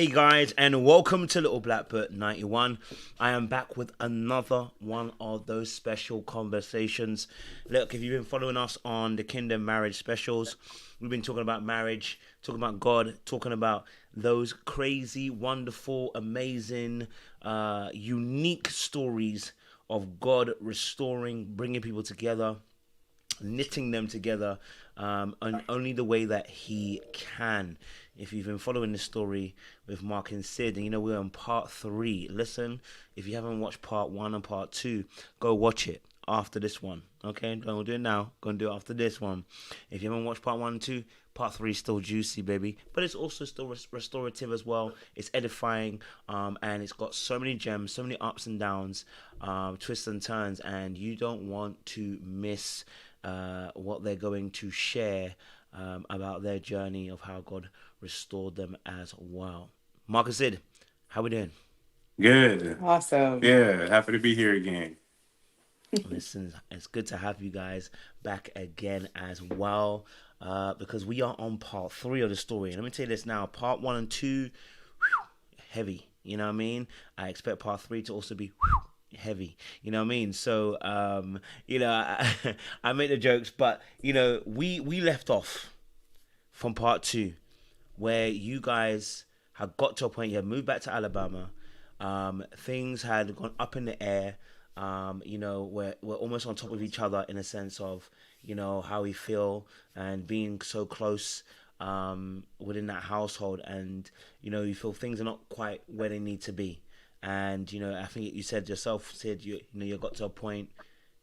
Hey guys, and welcome to Little Blackbird 91. I am back with another one of those special conversations. Look, if you've been following us on the Kingdom Marriage specials, we've been talking about marriage, talking about God, talking about those crazy, wonderful, amazing, unique stories of God restoring, bringing people together, knitting them together, and only the way that he can. If you've been following this story with Marc and Sid, and you know we're on part 3. Listen, if you haven't watched part 1 and part 2, go watch it after this one. Okay, don't do it now. Go and do it after this one. If you haven't watched part 1 and 2, part 3 is still juicy, baby, but it's also still restorative as well. It's edifying, and it's got so many gems, so many ups and downs, twists and turns, and you don't want to miss what they're going to share about their journey of how God restored them as well. Marc and Sid, how we doing? Good. Awesome. Yeah, happy to be here again. Listen, it's good to have you guys back again as well, because we are on part 3 of the story. And let me tell you this now, part 1 and 2, heavy. You know what I mean? I expect part 3 to also be heavy, you know what I mean? So I make the jokes, but we left off from part 2 where you guys had got to a point, you had moved back to Alabama, things had gone up in the air, we're almost on top of each other in a sense of how we feel and being so close within that household, and you feel things are not quite where they need to be. And I think you said yourself, Sid, you got to a point,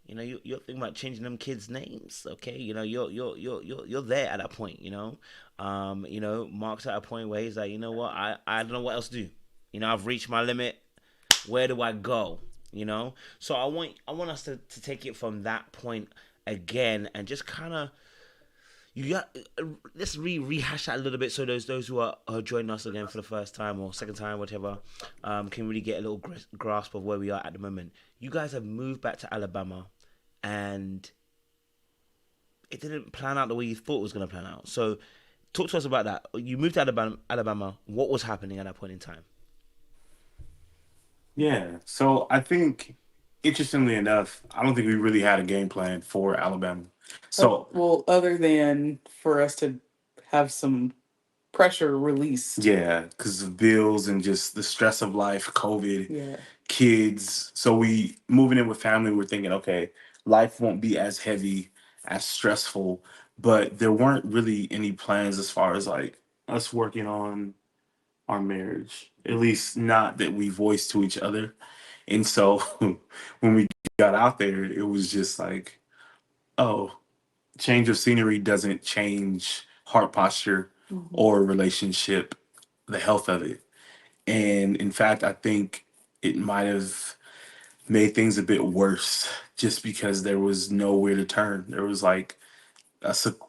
you're thinking about changing them kids' names. Okay, you're there at that point. Mark's at a point where he's like, you know what, I don't know what else to do. I've reached my limit. Where do I go? So I want us to take it from that point again and just kind of let's rehash that a little bit so those who are joining us again for the first time or second time, whatever, can really get a little grasp of where we are at the moment. You guys have moved back to Alabama, and it didn't plan out the way you thought it was going to plan out. So talk to us about that. You moved to Alabama. What was happening at that point in time? Yeah, so I think, interestingly enough, I don't think we really had a game plan for Alabama. So, Well, other than for us to have some pressure released. yeah, because of bills and just the stress of life, COVID, Yeah. kids. So we moving in with family, we're thinking, okay, life won't be as heavy, as stressful, but there weren't really any plans as far as like us working on our marriage, at least not that we voiced to each other. And so when we got out there, it was just like, oh, change of scenery doesn't change heart posture Mhm. or relationship, the health of it. And in fact, I think it might have made things a bit worse just because there was nowhere to turn. There was like,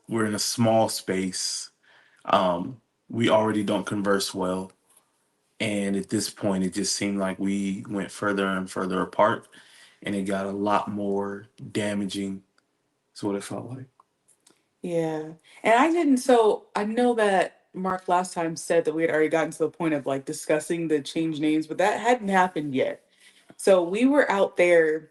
we're in a small space. We already don't converse well. And at this point, it just seemed like we went further and further apart, and it got a lot more damaging. Is what it felt like. Yeah. And I didn't, so I know that Mark last time said that we had already gotten to the point of like discussing the change names, but that hadn't happened yet. So we were out there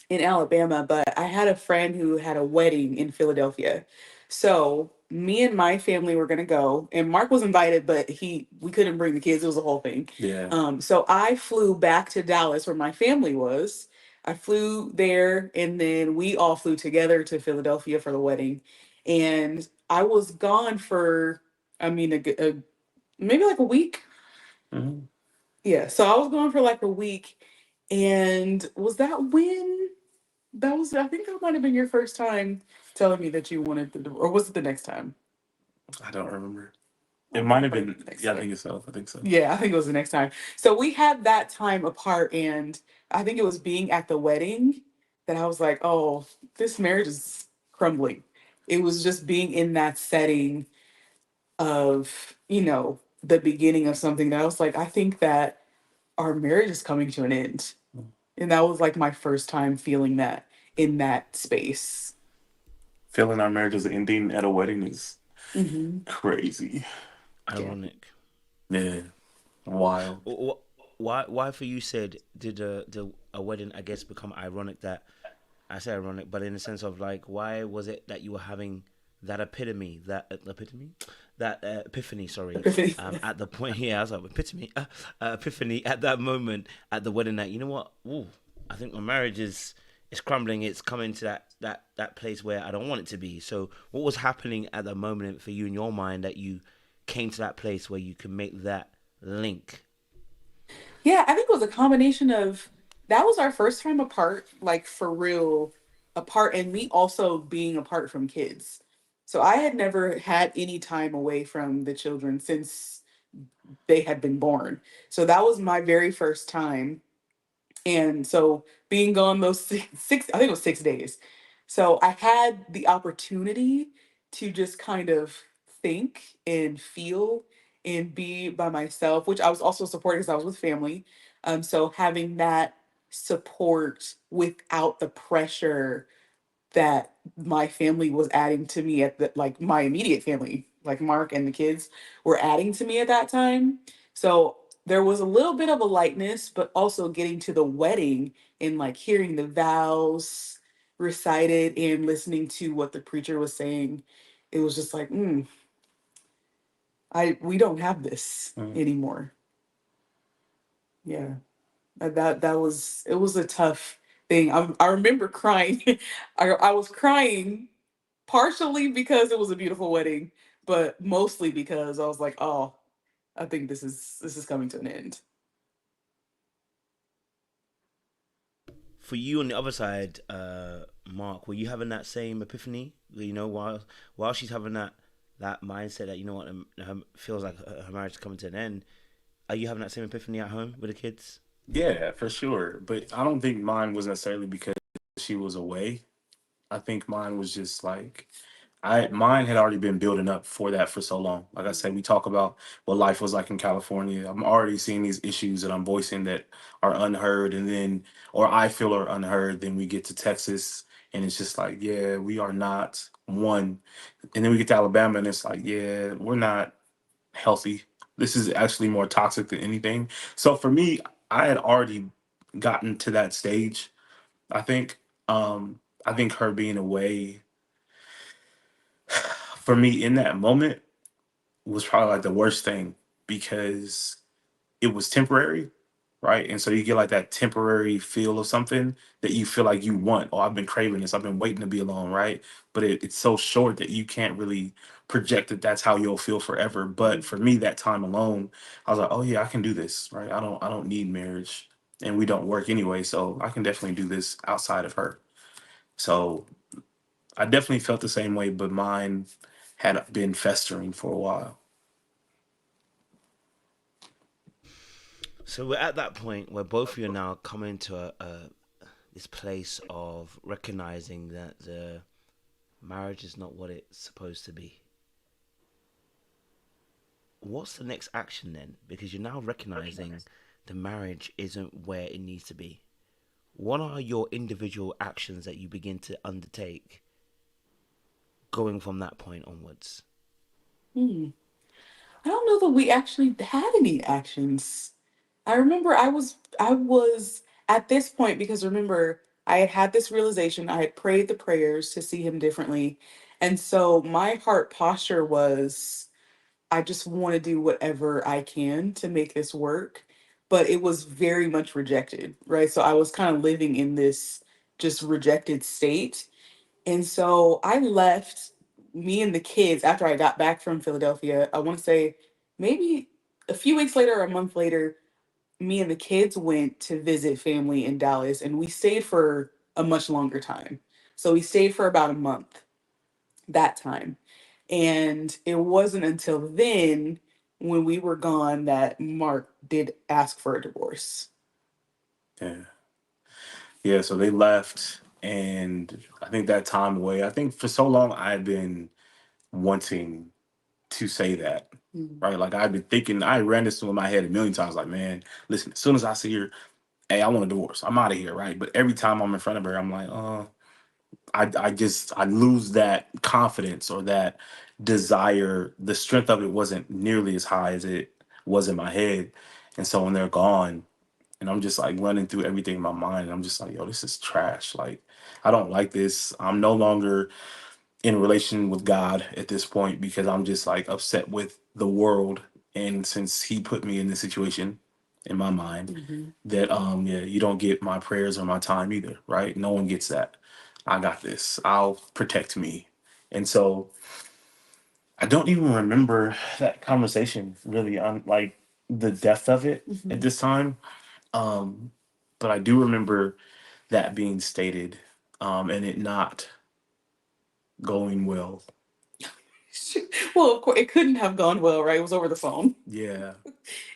in Alabama, but I had a friend who had a wedding in Philadelphia. So me and my family were gonna go, and Mark was invited, but we couldn't bring the kids. It was a whole thing. Yeah. So I flew back to Dallas where my family was. I flew there, and then we all flew together to Philadelphia for the wedding. And I was gone for, I mean, maybe like a week. Mhm. Yeah, so I was gone for like a week. And was that when? That was, I think that might have been your first time telling me that you wanted the, or was it the next time? I don't remember. I It think might it have might have been been. the next Yeah, I time. think it's so. I think so. Yeah, I think it was the next time. So we had that time apart, and I think it was being at the wedding that I was like, oh, this marriage is crumbling. It was just being in that setting of, the beginning of something that I was like, I think that our marriage is coming to an end. And that was like my first time feeling that in that space. Feeling our marriage is ending at a wedding is Hmm. crazy. Yeah. Ironic. Yeah. Wild. Why for you said did the a wedding I guess become ironic that I say ironic, but in the sense of like, why was it that you were having that epiphany? Sorry, Epiphany. at the point here, I was like epiphany at that moment at the wedding. That you know what? Ooh, I think my marriage is crumbling. It's coming to that place where I don't want it to be. So, what was happening at the moment for you in your mind that you came to that place where you can make that link? Yeah, I think it was a combination of that was our first time apart, like for real apart, and me also being apart from kids. So I had never had any time away from the children since they had been born. So that was my very first time. And so being gone those I think it was 6 days. So I had the opportunity to just kind of think and feel and be by myself, which I was also supported because I was with family. So having that support without the pressure that my family was adding to me at the like my immediate family, like Mark and the kids were adding to me at that time. So there was a little bit of a lightness, but also getting to the wedding and like hearing the vows recited and listening to what the preacher was saying. It was just like, I we don't have this Mm. anymore. Yeah. That was it was a tough thing. I remember crying. I was crying partially because it was a beautiful wedding, but mostly because I was like, oh, I think this is coming to an end. For you on the other side, Mark, were you having that same epiphany? You know, while she's having that mindset that you know what feels like her marriage is coming to an end. Are you having that same epiphany at home with the kids? Yeah, for sure. But I don't think mine was necessarily because she was away. I think mine was just like I mine had already been building up for that for so long. Like I said, we talk about what life was like in California. I'm already seeing these issues that I'm voicing that are unheard, and then or I feel are unheard. Then we get to Texas, and it's just like, yeah, we are not one. And then we get to Alabama, and it's like, yeah, we're not healthy. This is actually more toxic than anything. So for me, I had already gotten to that stage. I think. I think her being away for me in that moment was probably like the worst thing because it was temporary, right? And so you get like that temporary feel of something that you feel like you want. Oh, I've been craving this. I've been waiting to be alone, right? But it's so short that you can't really project that that's how you'll feel forever. But for me, that time alone, I was like, oh yeah, I can do this, right? I don't need marriage, and we don't work anyway, so I can definitely do this outside of her. So I definitely felt the same way, but mine had been festering for a while. So we're at that point where both of you are now coming to this place of recognizing that the marriage is not what it's supposed to be. What's the next action then? Because you're now recognizing the marriage isn't where it needs to be. What are your individual actions that you begin to undertake going from that point onwards? Hmm. I don't know that we actually had any actions. I remember I was at this point because remember I had had this realization. I had prayed the prayers to see him differently, and so my heart posture was I just want to do whatever I can to make this work. But it was very much rejected, right? So I was kind of living in this just rejected state. And so I left me and the kids after I got back from Philadelphia. I want to say maybe a few weeks later or a month later, me and the kids went to visit family in Dallas and we stayed for a much longer time. So we stayed for about a month that time. And it wasn't until then when we were gone that Mark did ask for a divorce. Yeah. Yeah, so they left, and I think that time away, I think for so long I had been wanting to say that, Mm. right? Like I've been thinking, I ran this through my head a million times, like, man, listen, as soon as I see her, hey, I want a divorce. I'm out of here, right? But every time I'm in front of her, I'm like, I lose that confidence or that desire. The strength of it wasn't nearly as high as it was in my head. And so when they're gone, and I'm just like running through everything in my mind, and I'm just like, yo, this is trash. Like, I don't like this. I'm no longer in relation with God at this point because I'm just like upset with the world. And since he put me in this situation in my mind, that yeah, you don't get my prayers or my time either, right? No one gets that. I got this. I'll protect me. And so I don't even remember that conversation really on like the depth of it at this time. Um, but I do remember that being stated, and it not going well. Well, of course, it couldn't have gone well, right? It was over the phone. Yeah.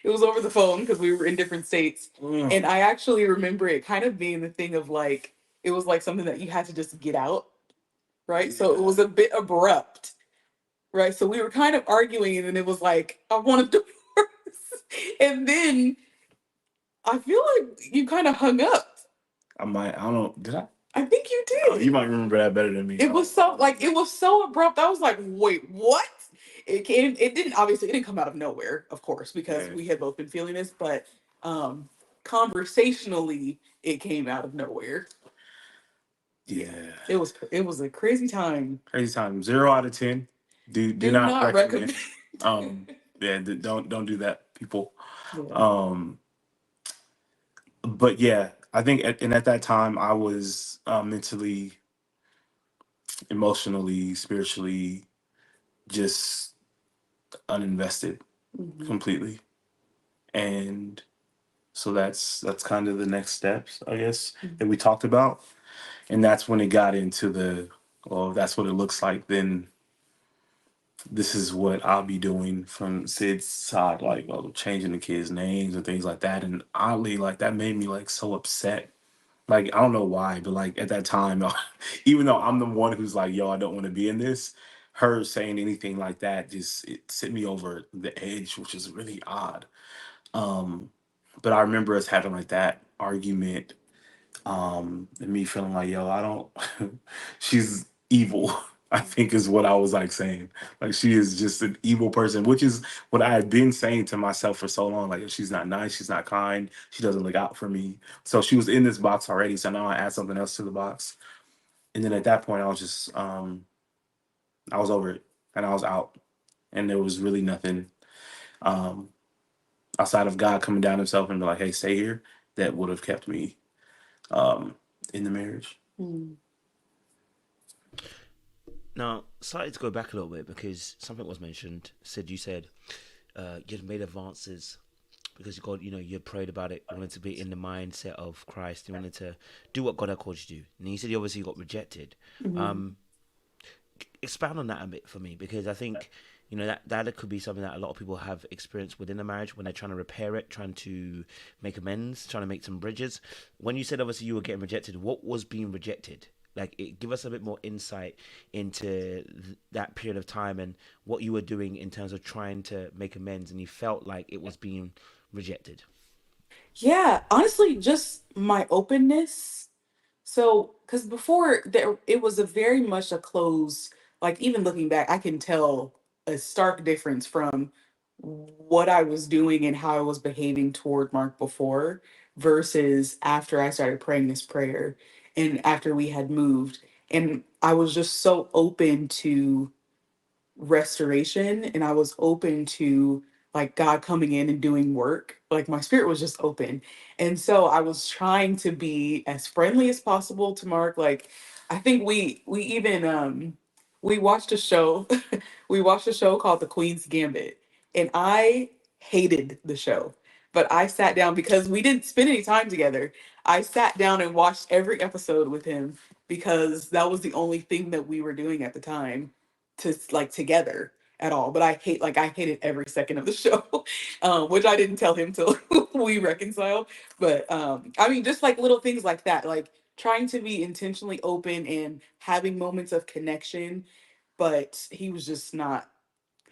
It was over the phone because we were in different states. Mm. And I actually remember it kind of being the thing of like, it was like something that you had to just get out, right? So it was a bit abrupt, right? So we were kind of arguing, and then it was like, I want a divorce. And then I feel like you kind of hung up. I don't know. Did I? I think you Oh, did. you might remember that better than me. It was so like it was so abrupt. I was like, wait, what? It came. It didn't obviously. It didn't come out of nowhere, of course, because Yeah. we had both been feeling this. But conversationally, it came out of nowhere. Yeah. It was a crazy time. Crazy time. 0 out of 10. Do Do not not recommend. recommend. Yeah, don't do that, people. Yeah. But yeah, I think at that time I was mentally, emotionally, spiritually just uninvested Mhm. completely. And so that's kind of the next steps, I guess, that we talked about. And that's when it got into the, well, that's what it looks like. Then this is what I'll be doing from Sid's side, like changing the kids' names and things like that. And oddly, like that made me like so upset. Like I don't know why, but like at that time, even though I'm the one who's like, yo, I don't want to be in this, her saying anything like that just it sent me over the edge, which is really odd. Um, but I remember us having like that argument, and me feeling like, yo, I don't, she's evil. I think is what I was like saying. Like she is just an evil person, which is what I had been saying to myself for so long. Like she's not nice, she's not kind, she doesn't look out for me. So she was in this box already. So now I add something else to the box. And then at that point I was just I was over it and I was out. And there was really nothing um outside of God coming down himself and be like, hey, stay here, that would have kept me um in the marriage. Mm. Now, slightly to go back a little bit because something was mentioned. Sid, you said you'd made advances because you prayed about it. You wanted to be in the mindset of Christ. You wanted to do what God had called you to do. And you said you obviously got rejected. Mhm. Expand on that a bit for me because I think that could be something that a lot of people have experienced within a marriage when they're trying to repair it, trying to make amends, trying to make some bridges. When you said obviously you were getting rejected, what was being rejected? Give us a bit more insight into that period of time and what you were doing in terms of trying to make amends, and you felt like it was being rejected. Yeah, honestly, just my openness. So, because before there, it was a very much a close. Like even looking back, I can tell a stark difference from what I was doing and how I was behaving toward Mark before versus after I started praying this prayer and after we had moved. And I was just so open to restoration, and I was open to like God coming in and doing work. Like my spirit was just open. And so I was trying to be as friendly as possible to Mark. Like I think we even we watched a show we watched a show called The Queen's Gambit, and I hated the show. But I sat down because we didn't spend any time together. I sat down and watched every episode with him because that was the only thing that we were doing at the time to like together at all. But I hated every second of the show, which I didn't tell him till we reconciled. But I mean, just like little things like that, like trying to be intentionally open and having moments of connection. But he was just not.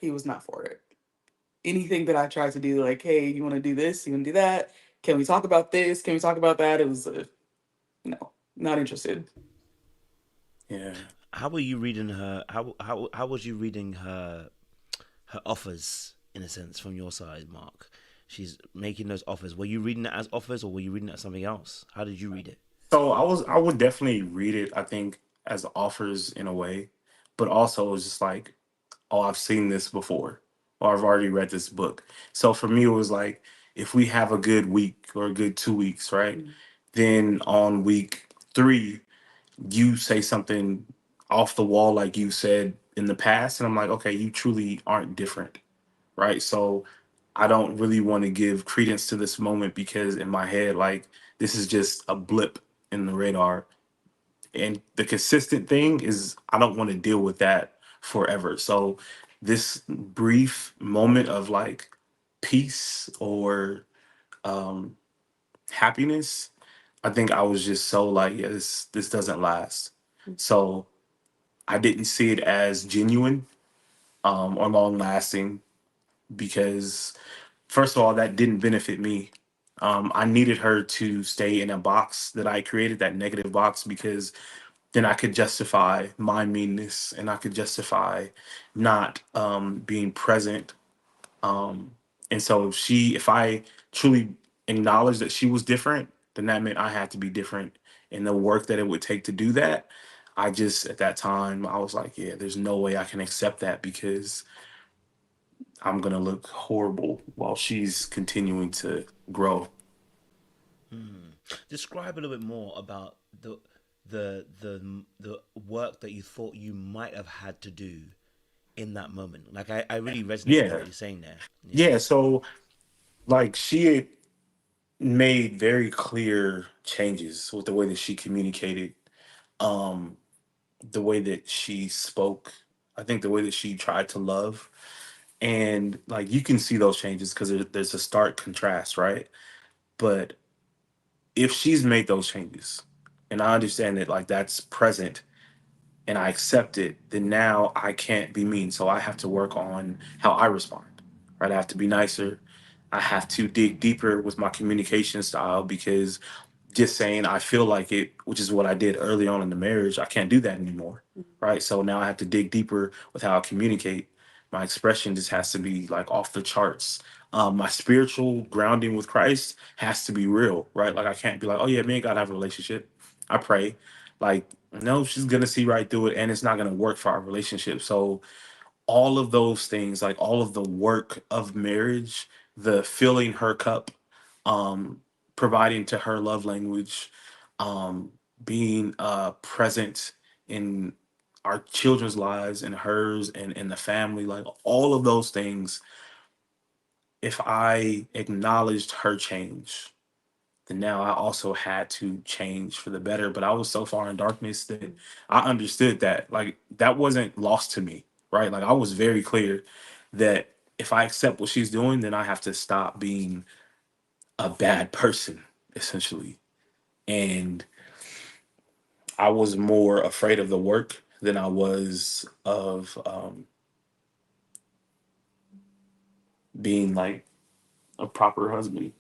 He was not for it. Anything that I tried to do, like, hey, you want to do this? You want to do that? Can we talk about this? Can we talk about that? It was no, not interested. Yeah. How were you reading her? How was you reading her offers in a sense from your side, Mark? she's making those offers. Were you reading it as offers, or were you reading it as something else? How did you read it? So I would definitely read it, I think, as offers in a way, but also it was just like, oh, I've seen this before, or I've already read this book. So for me, it was like, if we have a good week or a good 2 weeks, right? Mm. Then on week 3, you say something off the wall like you said in the past, and I'm like, okay, you truly aren't different, right? So I don't really want to give credence to this moment because in my head, like, this is just a blip in the radar. And the consistent thing is I don't want to deal with that forever. So this brief moment of like peace or um happiness, I think I was just so like, yeah, this doesn't last. So I didn't see it as genuine or long lasting because first of all, that didn't benefit me. I needed her to stay in a box that I created, that negative box, because then I could justify my meanness and I could justify not being present. And so if I truly acknowledged that she was different, then that meant I had to be different. And the work that it would take to do that, I just, at that time, I was like, yeah, there's no way I can accept that because I'm going to look horrible while she's continuing to grow. Describe a little bit more about the work that you thought you might have had to do in that moment. Like I really resonate with Yeah. what you're saying there. Yeah. Yeah. So, like, she had made very clear changes with the way that she communicated, um, the way that she spoke. I think the way that she tried to love, and like you can see those changes because there's a stark contrast, right? But if she's made those changes, and I understand that like that's present, and I accept it, then now I can't be mean. So I have to work on how I respond. Right? I have to be nicer. I have to dig deeper with my communication style because just saying I feel like it, which is what I did early on in the marriage, I can't do that anymore. Right. So now I have to dig deeper with how I communicate. My expression just has to be like off the charts. My spiritual grounding with Christ has to be real, right? Like I can't be like, oh yeah, me and God have a relationship. I pray. Like, no, she's gonna see right through it and it's not gonna work for our relationship. So all of those things, like all of the work of marriage, the filling her cup, um, providing to her love language, um, being present in our children's lives and hers and the family, like all of those things, if I acknowledged her change, then now I also had to change for the better. But I was so far in darkness that I understood that like that wasn't lost to me, right? Like I was very clear that if I accept what she's doing, then I have to stop being a bad person, essentially. And I was more afraid of the work than I was of being like a proper husband.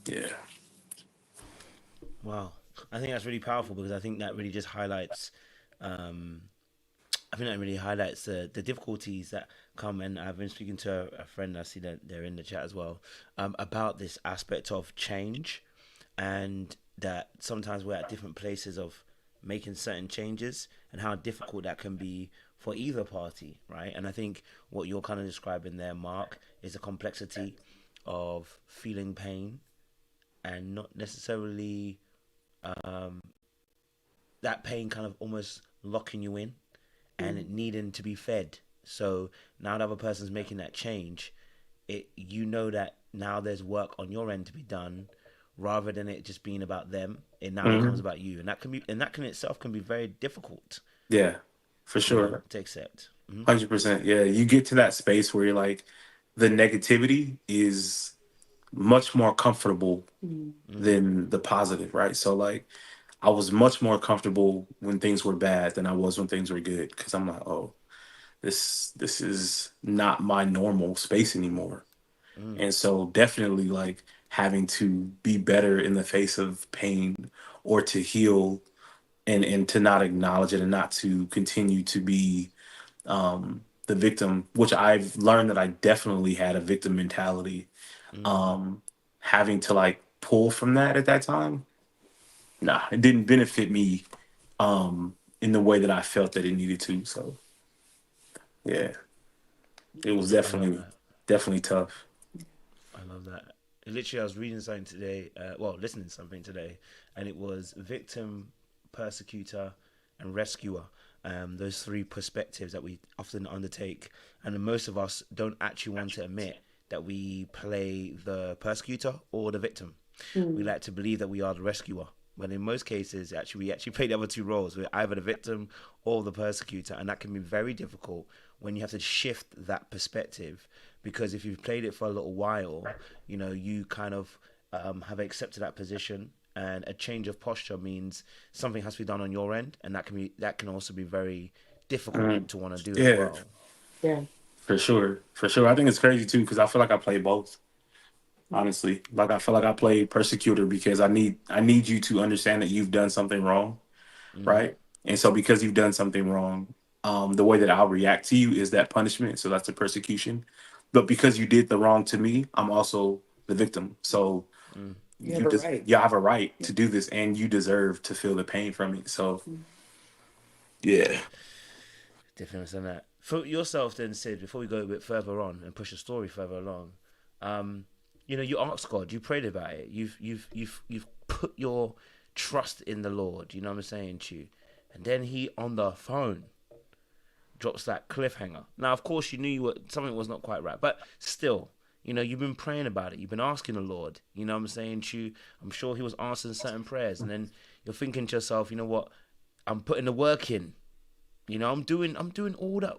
Yeah. Wow. I think that's really powerful because I think that really just highlights um I think that really highlights the difficulties that come, and I've been speaking to a friend. I see that they're in the chat as well, about this aspect of change, and that sometimes we're at different places of making certain changes, and how difficult that can be for either party, right? And I think what you're kind of describing there, Mark, is the complexity of feeling pain and not necessarily um, that pain kind of almost locking you in and it needing to be fed. So now the other person's making that change, it you know that now there's work on your end to be done, rather than it just being about them. It now becomes Mhm. about you, and that can itself can be very difficult, Yeah, for you know, sure. to accept. 100%. Yeah, you get to that space where you're like, the negativity is much more comfortable than the positive, right? So like, I was much more comfortable when things were bad than I was when things were good because I'm like, oh, this is not my normal space anymore. And so definitely like having to be better in the face of pain or to heal and to not acknowledge it and not to continue to be the victim, which I've learned that I definitely had a victim mentality. Mm. Um, Having to like pull from that at that time, nah, it didn't benefit me in the way that I felt that it needed to. So yeah, it was I love definitely that. definitely tough. I love that. Literally, I was reading something today. Well, listening to something today, and it was victim, persecutor, and rescuer. Those three perspectives that we often undertake, and most of us don't actually want to admit that we play the persecutor or the victim. We Mm. like to believe that we are the rescuer. When in most cases, actually, we actually play the other two roles. We're either the victim or the persecutor, and that can be very difficult when you have to shift that perspective. Because if you've played it for a little while, you kind of have accepted that position, and a change of posture means something has to be done on your end, and that can also be very difficult Mm, to want to do as yeah, well. Yeah. for sure, for sure. I think it's crazy too because I feel like I play both. Mm. Honestly, like I feel like I play persecutor because I need you to understand that you've done something wrong, Mm, right? And so because you've done something wrong, the way that I'll react to you is that punishment. So that's the persecution. But because you did the wrong to me, I'm also the victim. So mm. You have a right. you have a right Yeah. to do this, and you deserve to feel the pain from it. So Mm. yeah, Definitely understand that. For yourself, then, Sid, before we go a bit further on and push the story further along, um, you asked God, you prayed about it, you've put your trust in the Lord. You know what I'm saying to you, and then He on the phone drops that cliffhanger. Now, of course, you knew something was not quite right, but still, you've been praying about it. You've been asking the Lord. You know what I'm saying to you. I'm sure He was answering certain prayers, and then you're thinking to yourself, you know what? I'm putting the work in. I'm doing all that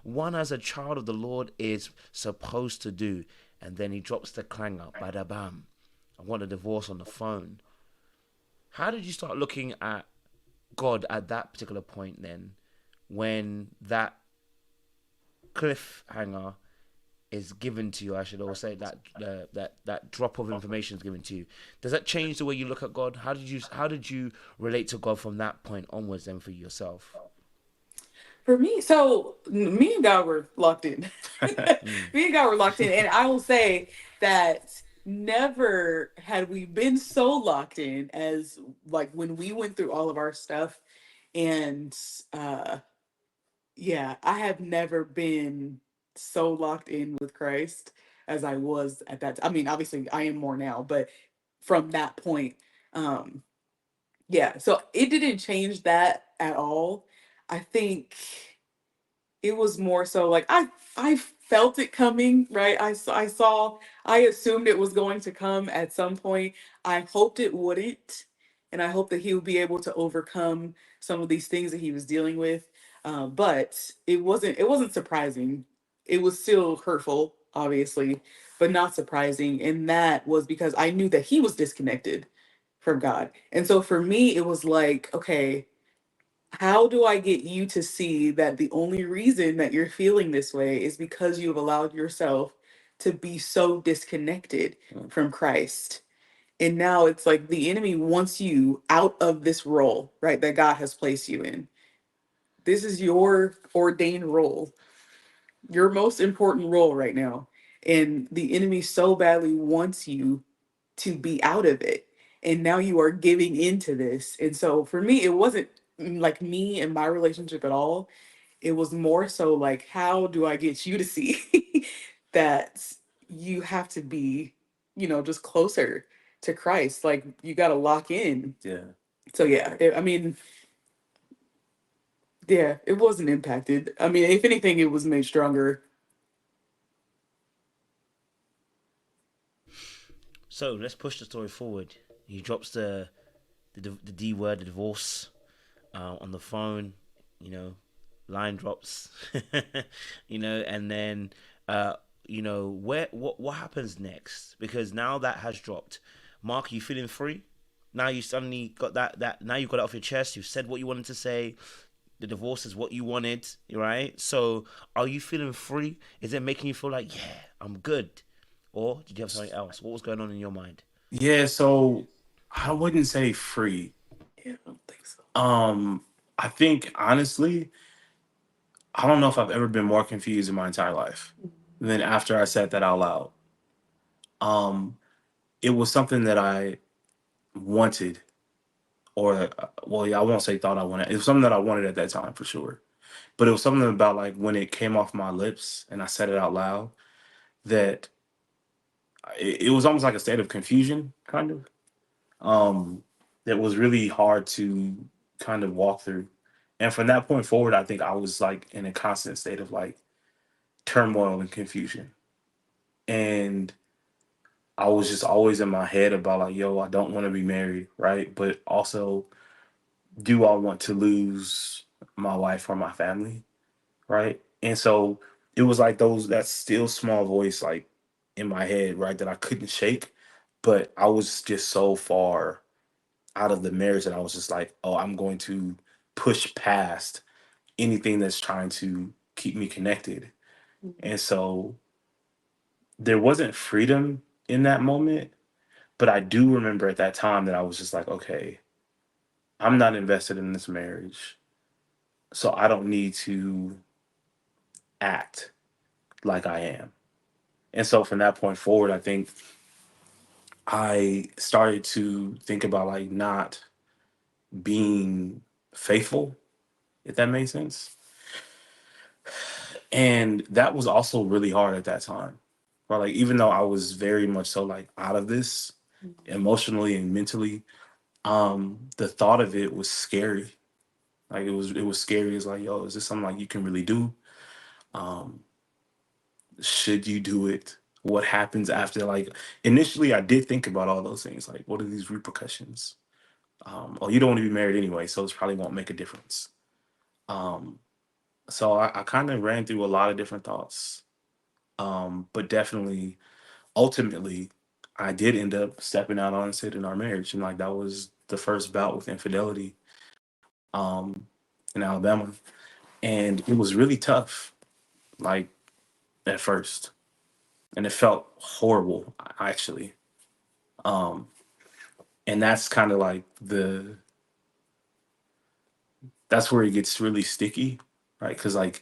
one as a child of the Lord is supposed to do. And then he drops the clanger, bada bam. I want a divorce on the phone. How did you start looking at God at that particular point then, when that cliffhanger is given to you? I should also say that that drop of information is given to you. Does that change the way you look at God? How did you relate to God from that point onwards then for yourself? For me, so me and God were locked in. Mm, Me and God were locked in. And I will say that never had we been so locked in as like when we went through all of our stuff. And uh yeah, I have never been so locked in with Christ as I was at that. I mean, obviously I am more now, but from that point, um, yeah. So it didn't change that at all. I think it was more so like I felt it coming, right? I assumed it was going to come at some point. I hoped it wouldn't, and I hoped that he would be able to overcome some of these things that he was dealing with. But it wasn't surprising. It was still hurtful, obviously, but not surprising. And that was because I knew that he was disconnected from God. And so for me, it was like, okay, how do I get you to see that the only reason that you're feeling this way is because you've allowed yourself to be so disconnected from Christ? And now it's like the enemy wants you out of this role, right, that God has placed you in. This is your ordained role, your most important role right now. And the enemy so badly wants you to be out of it. And now you are giving into this. And so for me, it wasn't like me and my relationship at all. It was more so like, how do I get you to see that you have to be, just closer to Christ? Like, you got to lock in. yeah. So, yeah, I mean, yeah, it wasn't impacted. I mean, if anything, it was made stronger. So let's push the story forward. He drops the D word, the divorce, on the phone. You know, line drops. And then where what happens next? Because now that has dropped. Mark, are you feeling free? Now you suddenly got that. Now you got it off your chest. You've said what you wanted to say. The divorce is what you wanted, right? So, are you feeling free? Is it making you feel like, yeah, I'm good? Or did you have something else? What was going on in your mind? Yeah, so I wouldn't say free. Yeah, I don't think so. Um, I think honestly, I don't know if I've ever been more confused in my entire life than after I said that out loud. Um, it was something that I wanted, or well, yeah, I won't say thought I wanted. It was something that I wanted at that time for sure. But it was something about like when it came off my lips and I said it out loud that it was almost like a state of confusion, kind of. That was really hard to kind of walk through. And from that point forward, I think I was like in a constant state of like turmoil and confusion. And I was just always in my head about like, yo, I don't want to be married, right? But also, do I want to lose my wife or my family, right? And so it was like that still small voice like in my head, right, that I couldn't shake. But I was just so far out of the marriage that I was just like, oh, I'm going to push past anything that's trying to keep me connected. And so there wasn't freedom in that moment, but I do remember at that time that I was just like, okay, I'm not invested in this marriage. So I don't need to act like I am. And so from that point forward, I think I started to think about like not being faithful, if that makes sense. And that was also really hard at that time. Right? Like even though I was very much so like out of this emotionally and mentally, the thought of it was scary. Like it was scary. It's like, yo, is this something like you can really do? Um, should you do it? What happens after? Like initially I did think about all those things. Like, what are these repercussions? Oh, you don't want to be married anyway, so it probably won't make a difference. Um, so I kind of ran through a lot of different thoughts. But definitely ultimately I did end up stepping out on it in our marriage. And like that was the first bout with infidelity um in Alabama. And it was really tough, like at first. And it felt horrible actually. Um and that's kind of like that's where it gets really sticky, right? Because like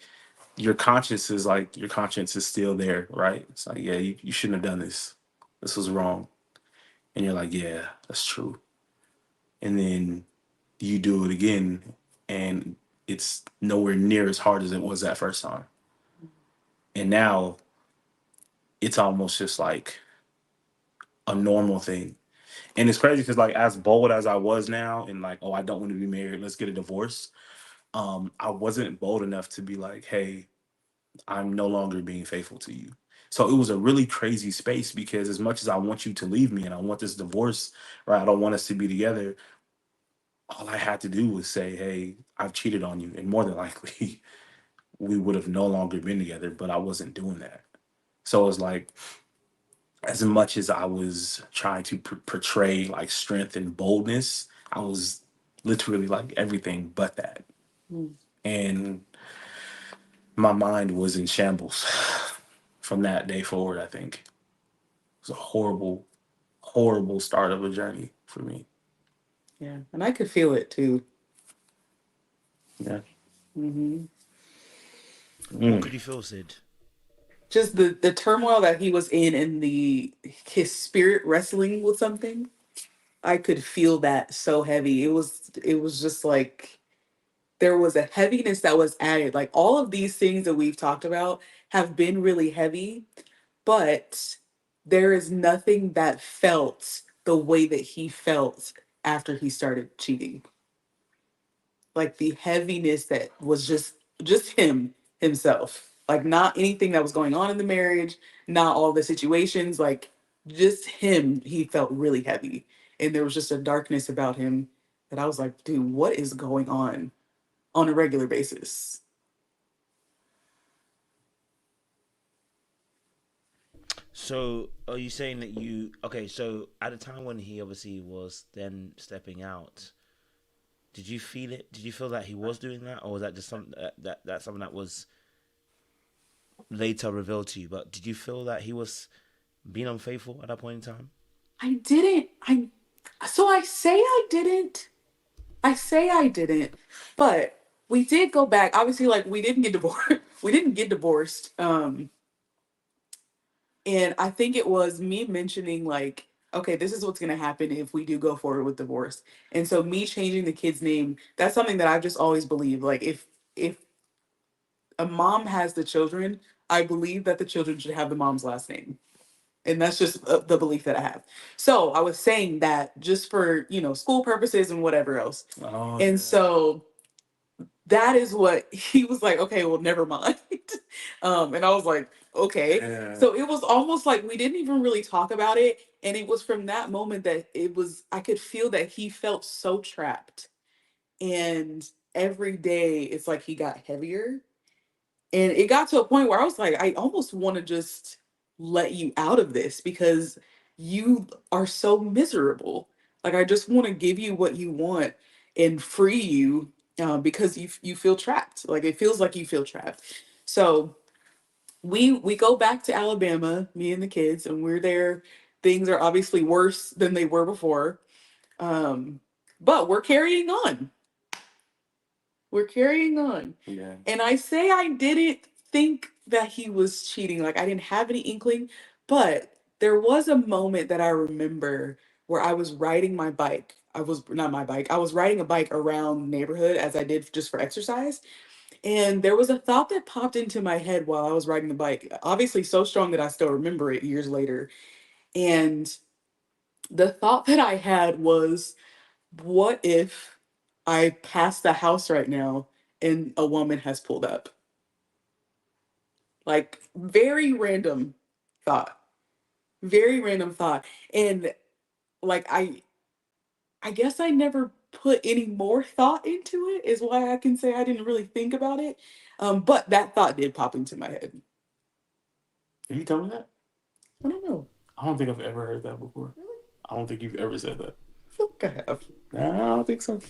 your conscience is still there, right? It's like, yeah, you shouldn't have done this. This was wrong. And you're like, yeah, that's true. And then you do it again and it's nowhere near as hard as it was that first time. And now it's almost just like a normal thing. And it's crazy because like as bold as I was now and like, oh, I don't want to be married, let's get a divorce. I wasn't bold enough to be like, hey, I'm no longer being faithful to you. So it was a really crazy space because as much as I want you to leave me and I want this divorce, right? I don't want us to be together. All I had to do was say, hey, I've cheated on you. And more than likely, we would have no longer been together, but I wasn't doing that. So it's like, as much as I was trying to portray like strength and boldness, I was literally like everything but that. Mm. And my mind was in shambles from that day forward, I think. It was a horrible, horrible start of a journey for me. Yeah, and I could feel it too. Yeah. Hmm. What Mm. could you feel, Sid? Just the turmoil that he was in and the his spirit wrestling with something. I could feel that so heavy. It was just like there was a heaviness that was added. Like all of these things that we've talked about have been really heavy, but there is nothing that felt the way that he felt after he started cheating. Like the heaviness that was just himself. Like not anything that was going on in the marriage, not all the situations, like just him, he felt really heavy. And there was just a darkness about him that I was like, dude, what is going on a regular basis? So, are you saying that you okay? So, at the time when he obviously was then stepping out, did you feel it? Did you feel that he was doing that, or was that just something that's something that was later revealed to you? But did you feel that he was being unfaithful at that point in time? I didn't. I say I didn't. I say I didn't, but we did go back. Obviously, like we didn't get divorced. We didn't get divorced. And I think it was me mentioning like, okay, this is what's gonna happen if we do go forward with divorce. And so me changing the kid's name, that's something that I've just always believed. Like if a mom has the children, I believe that the children should have the mom's last name. And that's just the belief that I have. So I was saying that just for, school purposes and whatever else. Oh, And so that is what he was like, okay, well, never mind. And I was like, okay. yeah. So it was almost like we didn't even really talk about it. And it was from that moment that I could feel that he felt so trapped. And every day it's like he got heavier. And it got to a point where I was like, I almost want to just let you out of this because you are so miserable. Like, I just want to give you what you want and free you because you feel trapped. Like, it feels like you feel trapped. So we go back to Alabama, me and the kids, and we're there. Things are obviously worse than they were before. Um, but we're carrying on. We're carrying on. Yeah. And I say I didn't think that he was cheating. Like I didn't have any inkling, but there was a moment that I remember where I was riding my bike. I was not my bike. I was riding a bike around the neighborhood as I did just for exercise. And there was a thought that popped into my head while I was riding the bike. Obviously so strong that I still remember it years later. And the thought that I had was, what if I pass the house right now and a woman has pulled up? Like very random thought. Very random thought. And like I guess I never put any more thought into it is why I can say I didn't really think about it. But that thought did pop into my head. Did you tell me that? I don't know. I don't think I've ever heard that before. Really? I don't think you've ever said that. I feel like I have. Nah, I don't think so.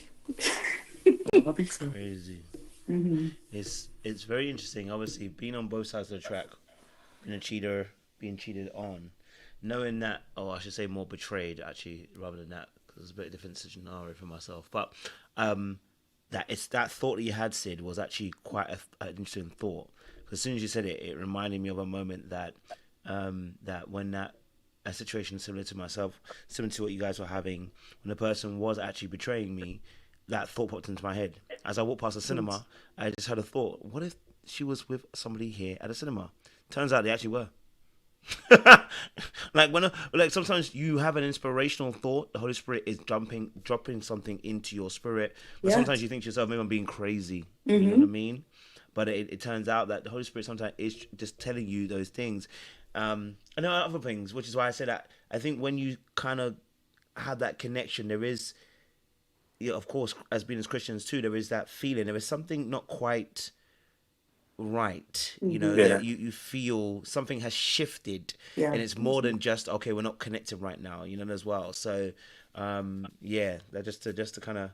I don't think so. Crazy. Mm-hmm. It's very interesting. Obviously, being on both sides of the track, being a cheater, being cheated on, knowing that, I should say more betrayed actually, rather than that, because it's a bit different scenario for myself. But that it's that thought that you had, Sid, was actually quite an interesting thought. Because as soon as you said it, it reminded me of a moment that that when that a situation similar to myself, similar to what you guys were having, when the person was actually betraying me, that thought popped into my head. As I walked past the cinema, I just had a thought: what if she was with somebody here at the cinema? Turns out they actually were. Like sometimes you have an inspirational thought, the Holy Spirit is dropping something into your spirit, but Yeah. sometimes you think to yourself, maybe I'm being crazy. You know Mm-hmm. what I mean? But it turns out that the Holy Spirit sometimes is just telling you those things. And there are other things, which is why I said that I think when you kind of have that connection, there is, of course, as being as Christians too, there is that feeling. There is something not quite right, Mm-hmm. Yeah. that you feel something has shifted, Yeah. and it's more than just, okay, we're not connected right now, as well. So yeah, that just to kind of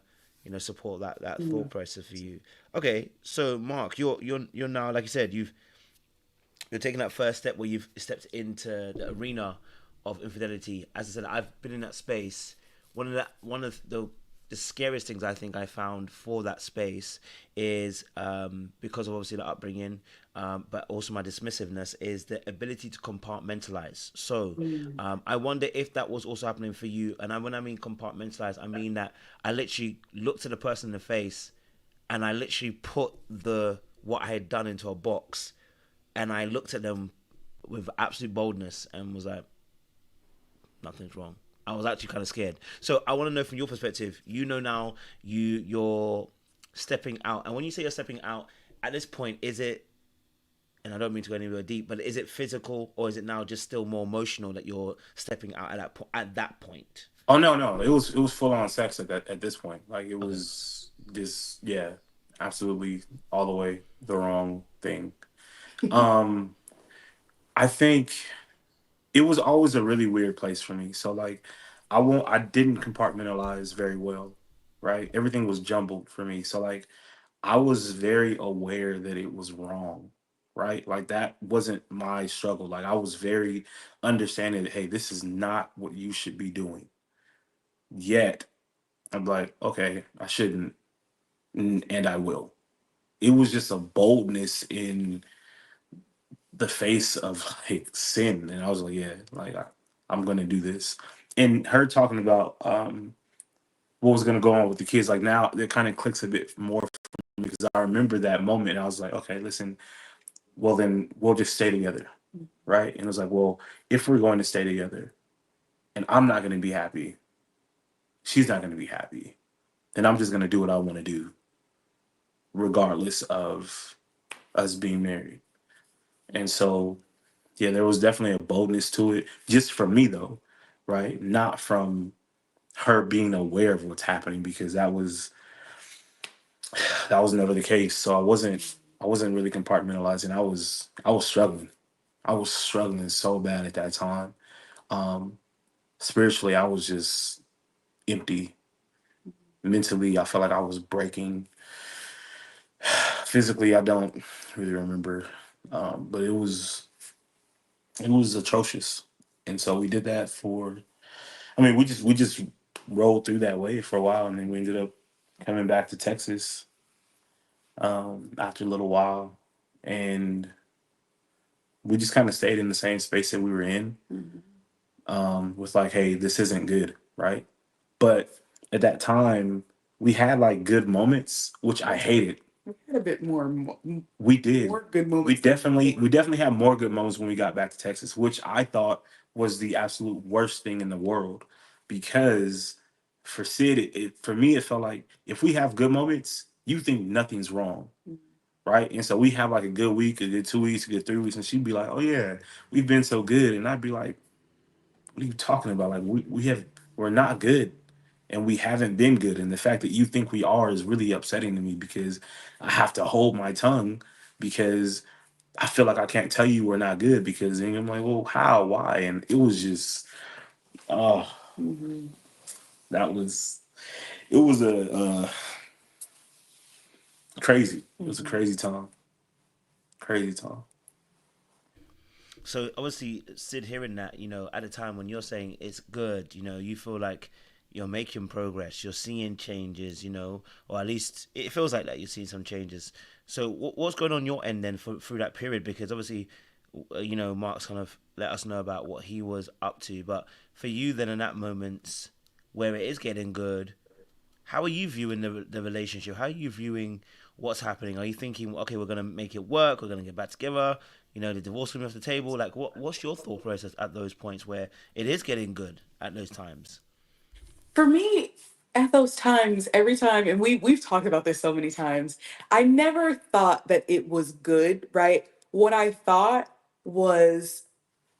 support that Mm-hmm. thought process for you. Okay, so Mark, you're now, like you said, you're taking that first step where you've stepped into the arena of infidelity. As I said, I've been in that space. One of the scariest things I think I found for that space is, because of obviously the upbringing, but also my dismissiveness, is the ability to compartmentalize. So I wonder if that was also happening for you. And when I mean compartmentalize, I mean that I literally looked at the person in the face, and I literally put what I had done into a box, and I looked at them with absolute boldness and was like, nothing's wrong. I was actually kind of scared. So I want to know from your perspective, now you're stepping out. And when you say you're stepping out, at this point, is it, and I don't mean to go anywhere deep, but is it physical, or is it now just still more emotional that you're stepping out at that point? Oh no, no. It was full on sex at this point. Like it Okay. was just, yeah, absolutely all the way the wrong thing. Um I think it was always a really weird place for me. So like I didn't compartmentalize very well, right? Everything was jumbled for me. So like I was very aware that it was wrong, right? Like that wasn't my struggle. Like I was very understanding that, hey, this is not what you should be doing. Yet I'm like, okay, I shouldn't, and I will. it was just a boldness in the face of like sin, and I was like, yeah, like I'm gonna do this. And her talking about what was gonna go on with the kids, like now it kind of clicks a bit more for me because I remember that moment. And I was like, okay, listen, well then we'll just stay together, right? And it was like, well, if we're going to stay together, and I'm not gonna be happy, she's not gonna be happy, then I'm just gonna do what I want to do, regardless of us being married. And so yeah, there was definitely a boldness to it, just from me though, right? Not from her being aware of what's happening, because that was never the case. So I wasn't really compartmentalizing. I was struggling. I was struggling so bad at that time. Um, Spiritually, I was just empty. Mentally, I felt like I was breaking. Physically, I don't really remember, but it was atrocious. And so we did that for. I mean, we just rolled through that way for a while, and then we ended up coming back to Texas after a little while, and we just kind of stayed in the same space that we were in, with like, hey, this isn't good, right? But at that time, we had like good moments, which I hated. We had a bit We did. more good We moments than definitely before. we definitely had more good moments when we got back to Texas, which I thought was the absolute worst thing in the world, because for Sid, for me, it felt like if we have good moments, you think nothing's wrong, right? And so we have like a good week, a good 2 weeks, a good 3 weeks, and she'd be like, "Oh yeah, we've been so good," and I'd be like, "What are you talking about? Like we're not good." And we haven't been good. And the fact that you think we are is really upsetting to me, because I have to hold my tongue, because I feel like I can't tell you we're not good, because then I'm like, well, how, why? And it was just, oh, Mm-hmm. that was, it was a crazy. It was a Mm-hmm. crazy time, crazy time. So obviously, Sid, hearing that, at a time when you're saying it's good, you feel like you're making progress, you're seeing changes, or at least it feels like that you're seeing some changes. So what's going on your end then through that period? Because obviously, Mark's kind of let us know about what he was up to, but for you then in that moment where it is getting good, how are you viewing the relationship? How are you viewing what's happening? Are you thinking, okay, we're gonna make it work, we're gonna get back together? The divorce will be off the table. Like, what's your thought process at those points where it is getting good at those times? For me, at those times, every time, and we've talked about this so many times, I never thought that it was good, right? What I thought was,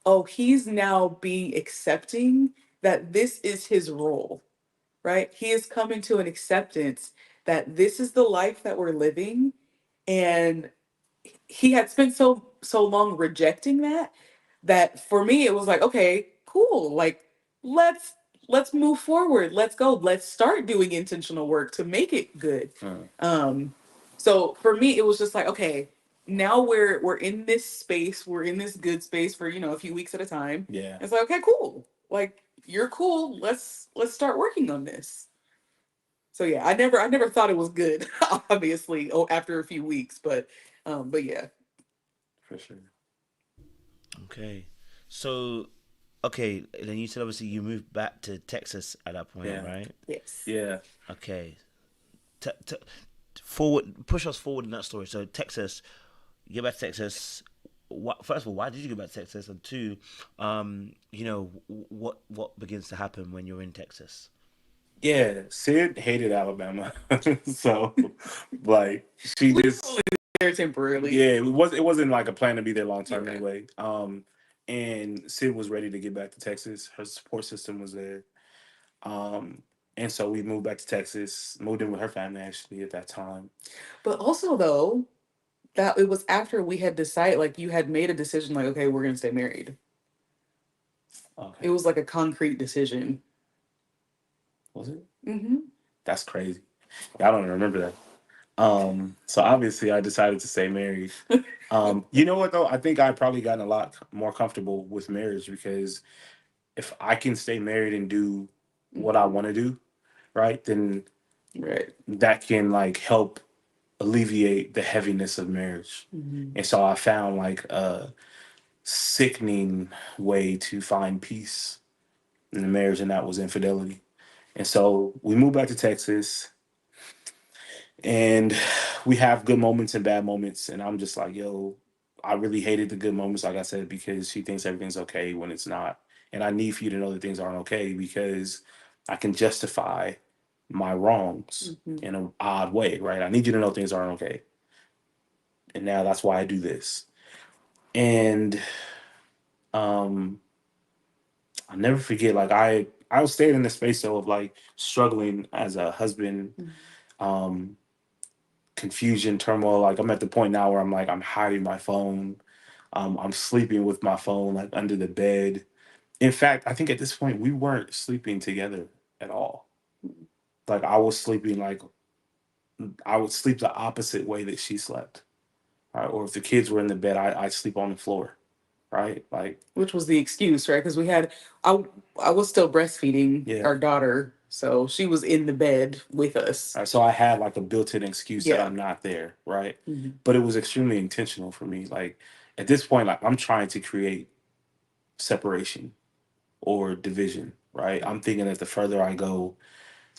oh, he's now being accepting that this is his role, right? He is coming to an acceptance that this is the life that we're living, and he had spent so long rejecting that for me it was like, okay, cool, like let's let's move forward, let's go, let's start doing intentional work to make it good. Mm, um so for me it was just like, okay, now we're in this space, we're in this good space for a few weeks at a time. yeah, It's like, okay, cool, like you're cool, let's start working on this. So yeah, I never thought it was good obviously, after a few weeks, but yeah. for sure. Okay, so okay, then you said obviously you moved back to Texas at that point, Yeah, right? Yes. yeah, Okay, t- forward, push us forward in that story. So Texas, you get back to Texas. First of all, why did you go back to Texas? And two, what begins to happen when you're in Texas? yeah. Sid hated Alabama, so like she We were just, only there temporarily. yeah, it wasn't like a plan to be there long term Yeah. anyway. And Sid was ready to get back to Texas. Her support system was there. Um, and so we moved back to Texas, moved in with her family actually at that time. But also though, that it was after we had decided, like you had made a decision, like, okay, we're gonna stay married. It Okay, was like a concrete decision. was it? Mm-hmm. That's crazy. I don't remember that. So obviously I decided to stay married. You know what though? I think I probably gotten a lot more comfortable with marriage, because if I can stay married and do what I Mm-hmm. want to do, right, then Right. that can like help alleviate the heaviness of marriage. Mhm. And so I found like a sickening way to find peace in the marriage, and that was infidelity. And so we moved back to Texas, and we have good moments and bad moments. And I'm just like, yo, I really hated the good moments, like I said, because she thinks everything's okay when it's not. And I need for you to know that things aren't okay because I can justify my wrongs Mhm. in an odd way, right? I need you to know things aren't okay. And now that's why I do this. And um I'll never forget, like I was staying in the space though of like struggling as a husband, Mhm. um, confusion, turmoil. Like I'm at the point now where I'm like, I'm hiding my phone. I'm sleeping with my phone like under the bed. In fact, I think at this point we weren't sleeping together at all. Like I was sleeping like I would sleep the opposite way that she slept. Right? Or if the kids were in the bed, I sleep on the floor. Right? Like Which was the excuse, right? Because I, I was still breastfeeding yeah. our daughter, so she was in the bed with us. Right? So I had like a built-in excuse that Yeah. I'm not there. Right? Mhm. But it was extremely intentional for me. Like at this point, like I'm trying to create separation or division. Right? I'm thinking that the further I go,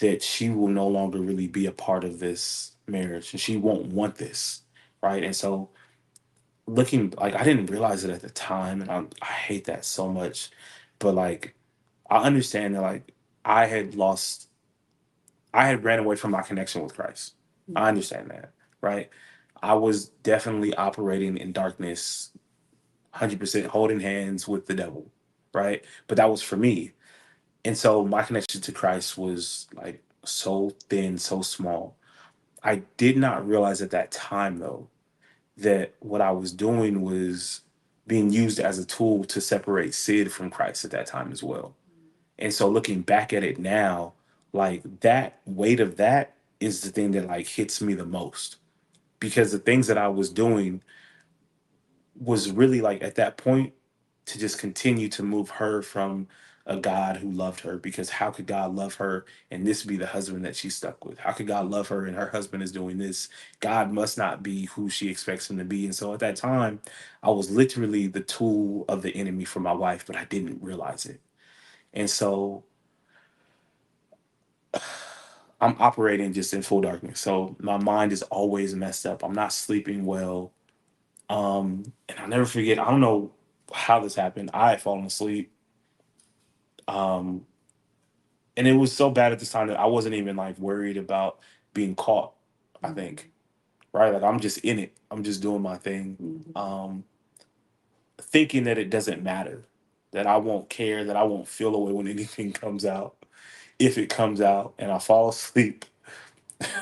that she will no longer really be a part of this marriage and she won't want this. Right? And so looking like I didn't realize it at the time, and I hate that so much. But like I understand that like I had lost, I had ran away from my connection with Christ. I understand that, right? I was definitely operating in darkness, 100% holding hands with the devil, right? But that was for me. And so my connection to Christ was like so thin, so small. I did not realize at that time though that what I was doing was being used as a tool to separate Sid from Christ at that time as well. And so looking back at it now, like that weight of that is the thing that like hits me the most because the things that I was doing was really like at that point to just continue to move her from a God who loved her, because how could God love her and this be the husband that she's stuck with? How could God love her and her husband is doing this? God must not be who she expects him to be. And so at that time, I was literally the tool of the enemy for my wife, but I didn't realize it. And so I'm operating just in full darkness. So my mind is always messed up. I'm not sleeping well. And I'll never forget, I don't know how this happened. I had fallen asleep. Um, and it was so bad at this time that I wasn't even like worried about being caught, I think. Right? Like I'm just in it. I'm just doing my thing. Mhm. Thinking that it doesn't matter, that I won't care, that I won't feel away when anything comes out. If it comes out and I fall asleep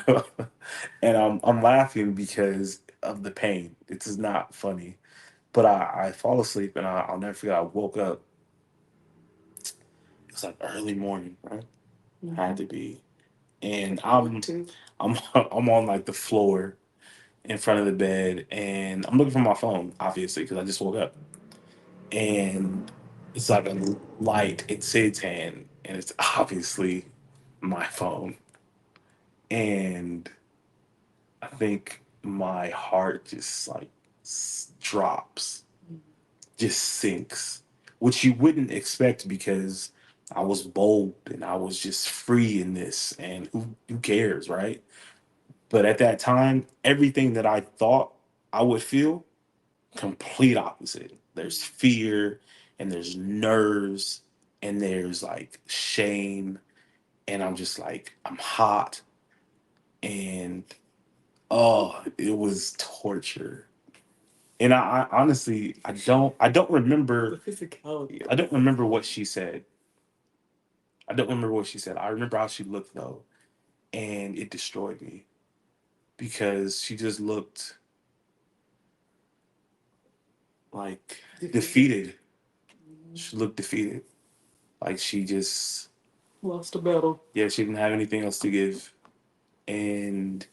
and I'm laughing because of the pain. It is not funny. But I fall asleep and I'll never forget I woke up. It was like early morning, right? Had to be. And I'm I'm on like the floor in front of the bed and I'm looking for my phone, obviously, because I just woke up. And it's like a light in Sid's hand, and it's obviously my phone. And I think my heart just like drops, just sinks, which you wouldn't expect because I was bold and I was just free in this, and who cares, right? But at that time, everything that I thought I would feel, complete opposite. There's fear and there's nerves and there's like shame, and I'm just like I'm hot, and oh, it was torture. And I honestly I don't The remember, physicality I of don't remember what she said. I don't remember what she said. I remember how she looked though, and it destroyed me because she just looked like it. defeated. She looked defeated. Like she just, Lost a battle. yeah, she didn't have anything else to give. And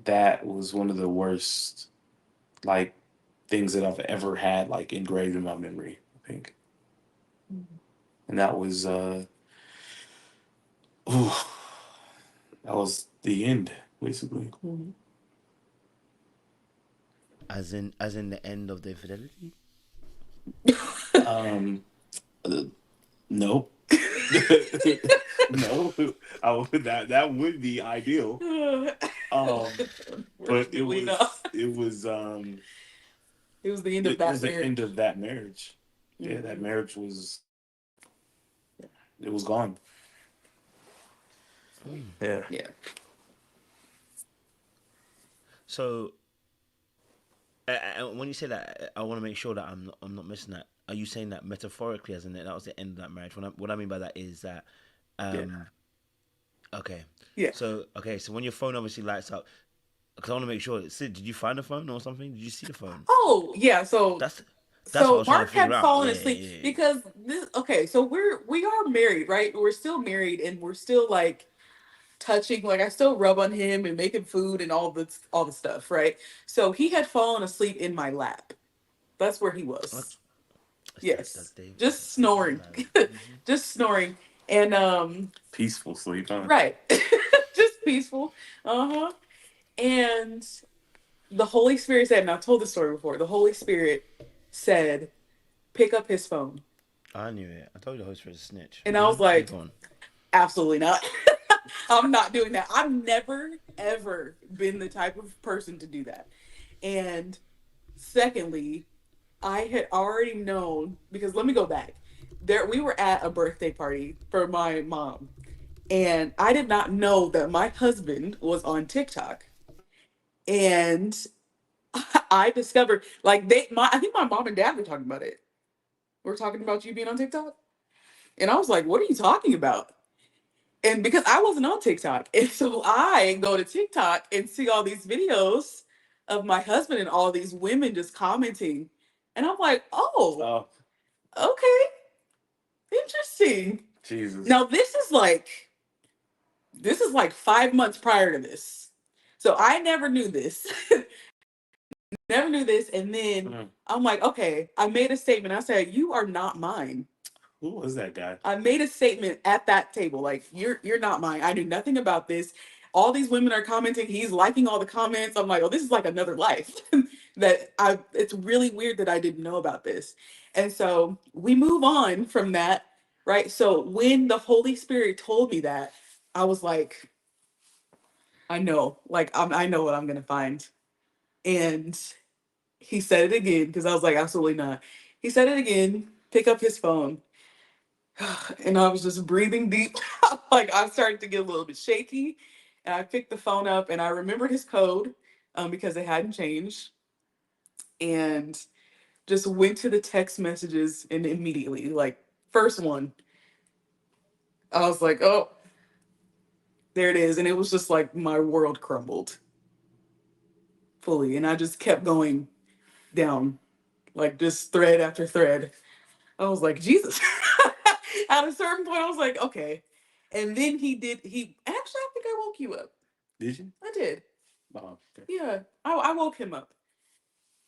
that was one of the worst like things that I've ever had like engraved in my memory, I think. And that was ooh, that was the end. basically. Mhm. As in the end of the infidelity. Um, uh, no, no, that would be ideal. But it Unfortunately, no. was it was It was the end of it that was the end marriage. of that marriage. Yeah, that Mhm. marriage was it was gone. Yeah. Yeah. So when you say that, I want to make sure that I'm not missing that. Are you saying that metaphorically, as in that was the end of that marriage? What I mean by that is that, Yeah. um, okay, Yeah. so when your phone obviously lights up, because I want to make sure. Sid, did you find the phone or something? Did you see the phone? Oh, yeah. That's that's what I So was trying to Mark figure had out. fallen Yeah, asleep yeah, yeah. because this. Okay, so we are married, right? We're still married, and we're still like touching. Like I still rub on him and making food and all the stuff, right? So he had fallen asleep in my lap. That's where he What? was. It's that Yes, day. just That day snoring, married. just snoring, and Peaceful sleep, huh? right, just peaceful. Uh huh. And the Holy Spirit said, and I've told this story before. The Holy Spirit said, "Pick up his phone," I knew it. I told you the host was a snitch. and I was Keep like, going. "Absolutely not." I'm not doing that. I've never ever been the type of person to do that. And secondly, I had already known because let me go back. There we were at a birthday party for my mom, and I did not know that my husband was on TikTok. And I discovered like I think my mom and dad were talking about it. We're talking about you being on TikTok. And I was like, "What are you talking about?" And because I wasn't on TikTok. And so I go to TikTok and see all these videos of my husband and all these women just commenting. And I'm like, "Oh, Oh, okay, interesting." Jesus. Now this is like 5 months prior to this. So I never knew this. Never knew this. And then Mm. I'm like, okay, I made a statement. I said, "You are not mine." Who was that guy? I made a statement at that table, like you're not mine. I knew nothing about this. All these women are commenting. He's liking all the comments. I'm like, oh, this is like another life that I. It's really weird that I didn't know about this. And so we move on from that, right? So when the Holy Spirit told me that, I was like, I know, I know what I'm gonna find. And he said it again because I was like, absolutely not. He said it again. Pick up his phone. And I was just breathing deep. Like I started to get a little bit shaky. And I picked the phone up and I remembered his code because it hadn't changed. And just went to the text messages and immediately, like, first one, I was like, oh, there it is. And it was just like my world crumbled fully. And I just kept going down, like just thread after thread. I was like, Jesus. At a certain point, I was like, okay. And then actually, I think I woke you up. Did you? I did. Oh, okay. Yeah. I woke him up.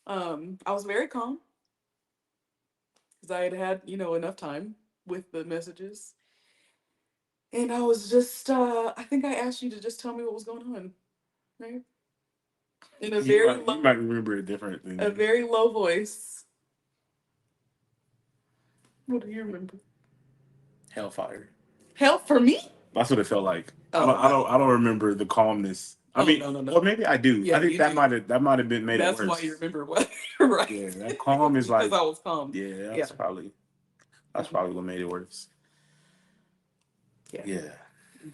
I was very calm because I had enough time with the messages. And I was just, I think I asked you to just tell me what was going on, right? In a You very might you might low, remember it different than a me. very low voice. What do you remember? Hellfire. Help for me? That's what it felt like. I don't Oh I don't no. I don't remember the calmness. I Oh mean, no, no, or no. maybe I do. Yeah, I think you do. that might have been made it That's why you worse. remember what, right? Yeah, that calm is Because like, I was calm. yeah, Yeah. that's Mhm. probably what made it worse. Yeah. Yeah.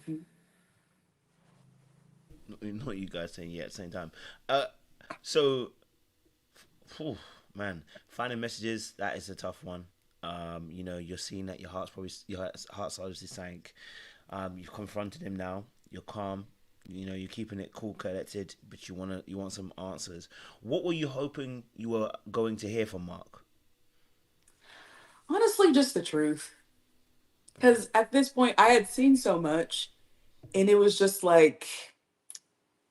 Hmm. Not you guys saying yeah at the same time. Uh, so, phew, man, finding messages, that is a tough one. You're seeing that your heart's obviously sank. You've confronted him now. You're calm. You're keeping it cool, collected, but you want some answers. What were you hoping you were going to hear from Mark? Honestly, just the truth. Because at this point, I had seen so much, and it was just like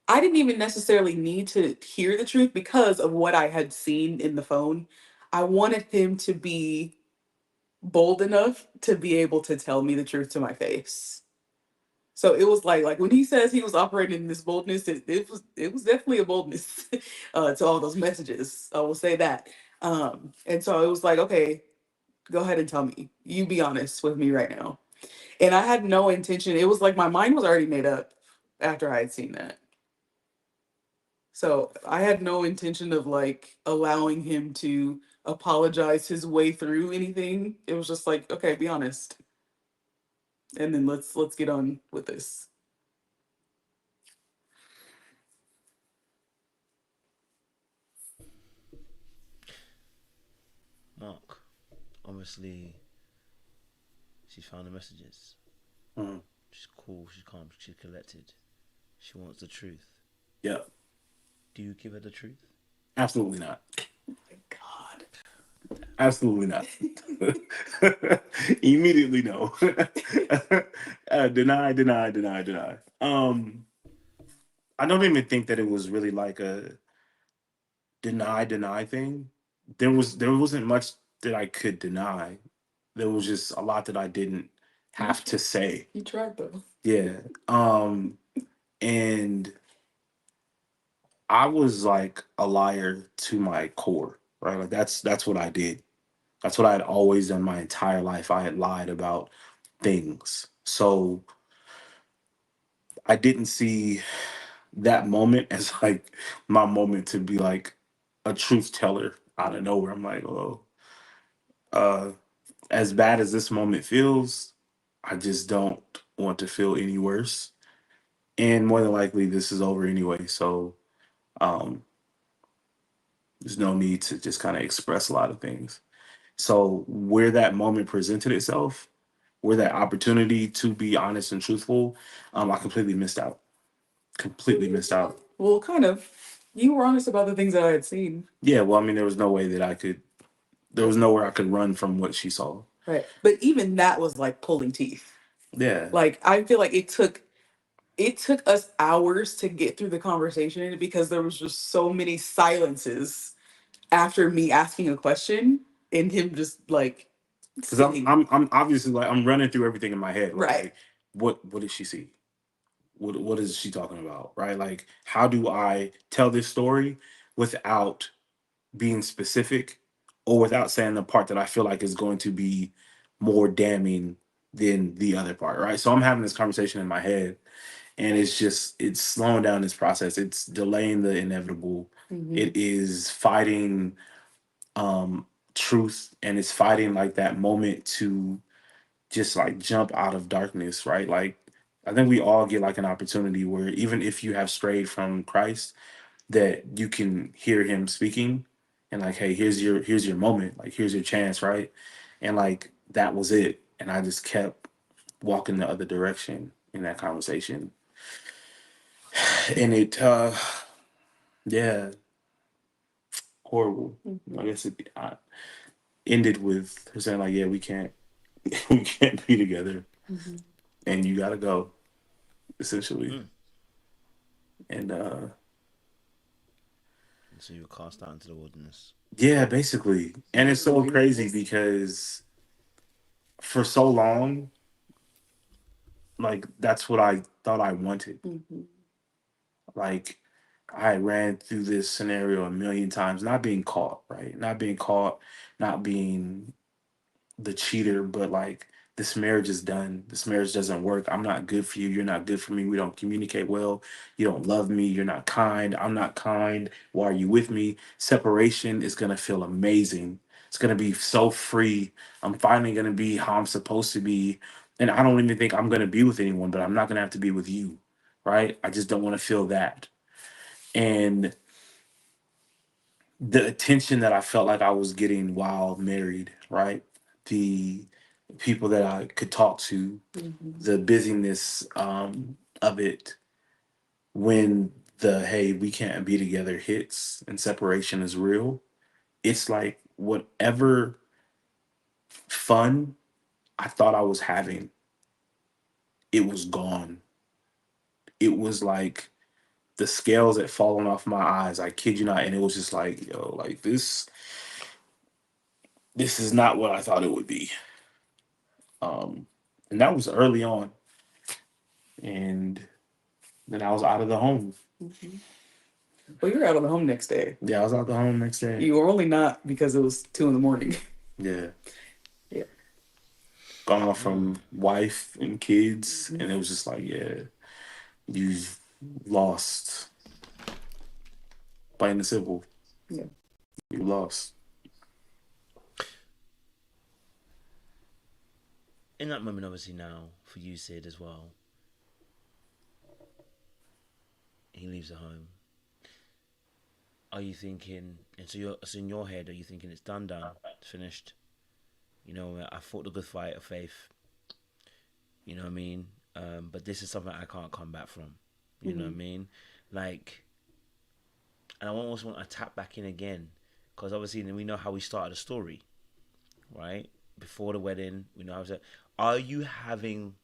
I didn't even necessarily need to hear the truth because of what I had seen in the phone. I wanted him to be bold enough to be able to tell me the truth to my face. So it was like when he says he was operating in this boldness, it was definitely a boldness to all those messages. I will say that. And so it was like, okay, go ahead and tell me. You be honest with me right now. And I had no intention. It was like my mind was already made up after I had seen that. So I had no intention of like allowing him to apologize his way through anything. It was just like, okay, be honest, and then let's get on with this. Mark, obviously, she's found the messages. Mhm. She's cool. She's calm. She's collected. She wants the truth. Yeah, Do you give her the truth? absolutely not. Oh my God. Absolutely not. Immediately no. Deny, deny, deny, deny. I don't even think that it was really like a deny thing. There wasn't much that I could deny. There was just a lot that I didn't have to say. You tried though. Yeah. And I was like a liar to my core, right? Like that's what I did. That's what I had always done my entire life. I had lied about things. So I didn't see that moment as like my moment to be like a truth teller out of nowhere. I'm like, oh, uh, as bad as this moment feels, I just don't want to feel any worse. And more than likely, this is over anyway. So um, there's no need to just kind of express a lot of things. So where that moment presented itself, where that opportunity to be honest and truthful, I completely missed out. Completely missed out. Well, kind of. You were honest about the things that I had seen. Yeah, well, I mean, there was no way that I could. There was nowhere I could run from what she saw. Right. But even that was like pulling teeth. Yeah, Like I feel like it took us hours to get through the conversation because there was just so many silences after me asking a question and him just like because I'm sitting. I'm obviously like I'm running through everything in my head. Right? Right. Like, what did she see? What is she talking about? Right? Like, how do I tell this story without being specific or without saying the part that I feel like is going to be more damning than the other part? Right? So I'm having this conversation in my head, and it's slowing down this process. It's delaying the inevitable. Mhm. It is fighting um truth, and it's fighting like that moment to just like jump out of darkness, right? Like I think we all get like an opportunity where even if you have strayed from Christ, that you can hear him speaking and like, hey, here's your moment, like here's your chance, right? And like that was it. And I just kept walking the other direction in that conversation. And it yeah, horrible. I guess it ended with her saying like, yeah, we can't we can't be together Mhm. and you gotta go, essentially. Mm. And And so you were cast out into the wilderness. yeah, basically. And it's so crazy because for so long, like that's what I thought I wanted. Mhm. Like I ran through this scenario a million times, not being caught, right? Not being caught, not being the cheater, but like this marriage is done. This marriage doesn't work. I'm not good for you. You're not good for me. We don't communicate well. You don't love me. You're not kind. I'm not kind. Why are you with me? Separation is going to feel amazing. It's going to be so free. I'm finally going to be how I'm supposed to be. And I don't even think I'm going to be with anyone, but I'm not going to have to be with you. Right. I just don't want to feel that. And the attention that I felt like I was getting while married, right? The people that I could talk to, Mhm. the busyness of it when the hey, we can't be together hits and separation is real. It's like whatever fun I thought I was having, it was gone. It was like the scales had fallen off my eyes. I kid you not. And it was just like, yo, like this is not what I thought it would be. Um, and that was early on. and then I was out of the home. Mhm. Well, you were out of the home next day. Yeah, I was out the home next day. You were only not because it was 2 a.m. Yeah. Yeah. Gone off from wife and kids, and it was just like, yeah, you've lost. Plain and simple. Yeah. You lost. In that moment, obviously now for you, Sid, as well. He leaves the home. Are you thinking? And so in your head, are you thinking it's done, it's finished? You know, I fought the good fight of faith. You know what I mean? But this is something I can't come back from. You know what I mean? Like, and I almost want to tap back in again, because obviously we know how we started the story, right? Before the wedding, we know how it. Are you having,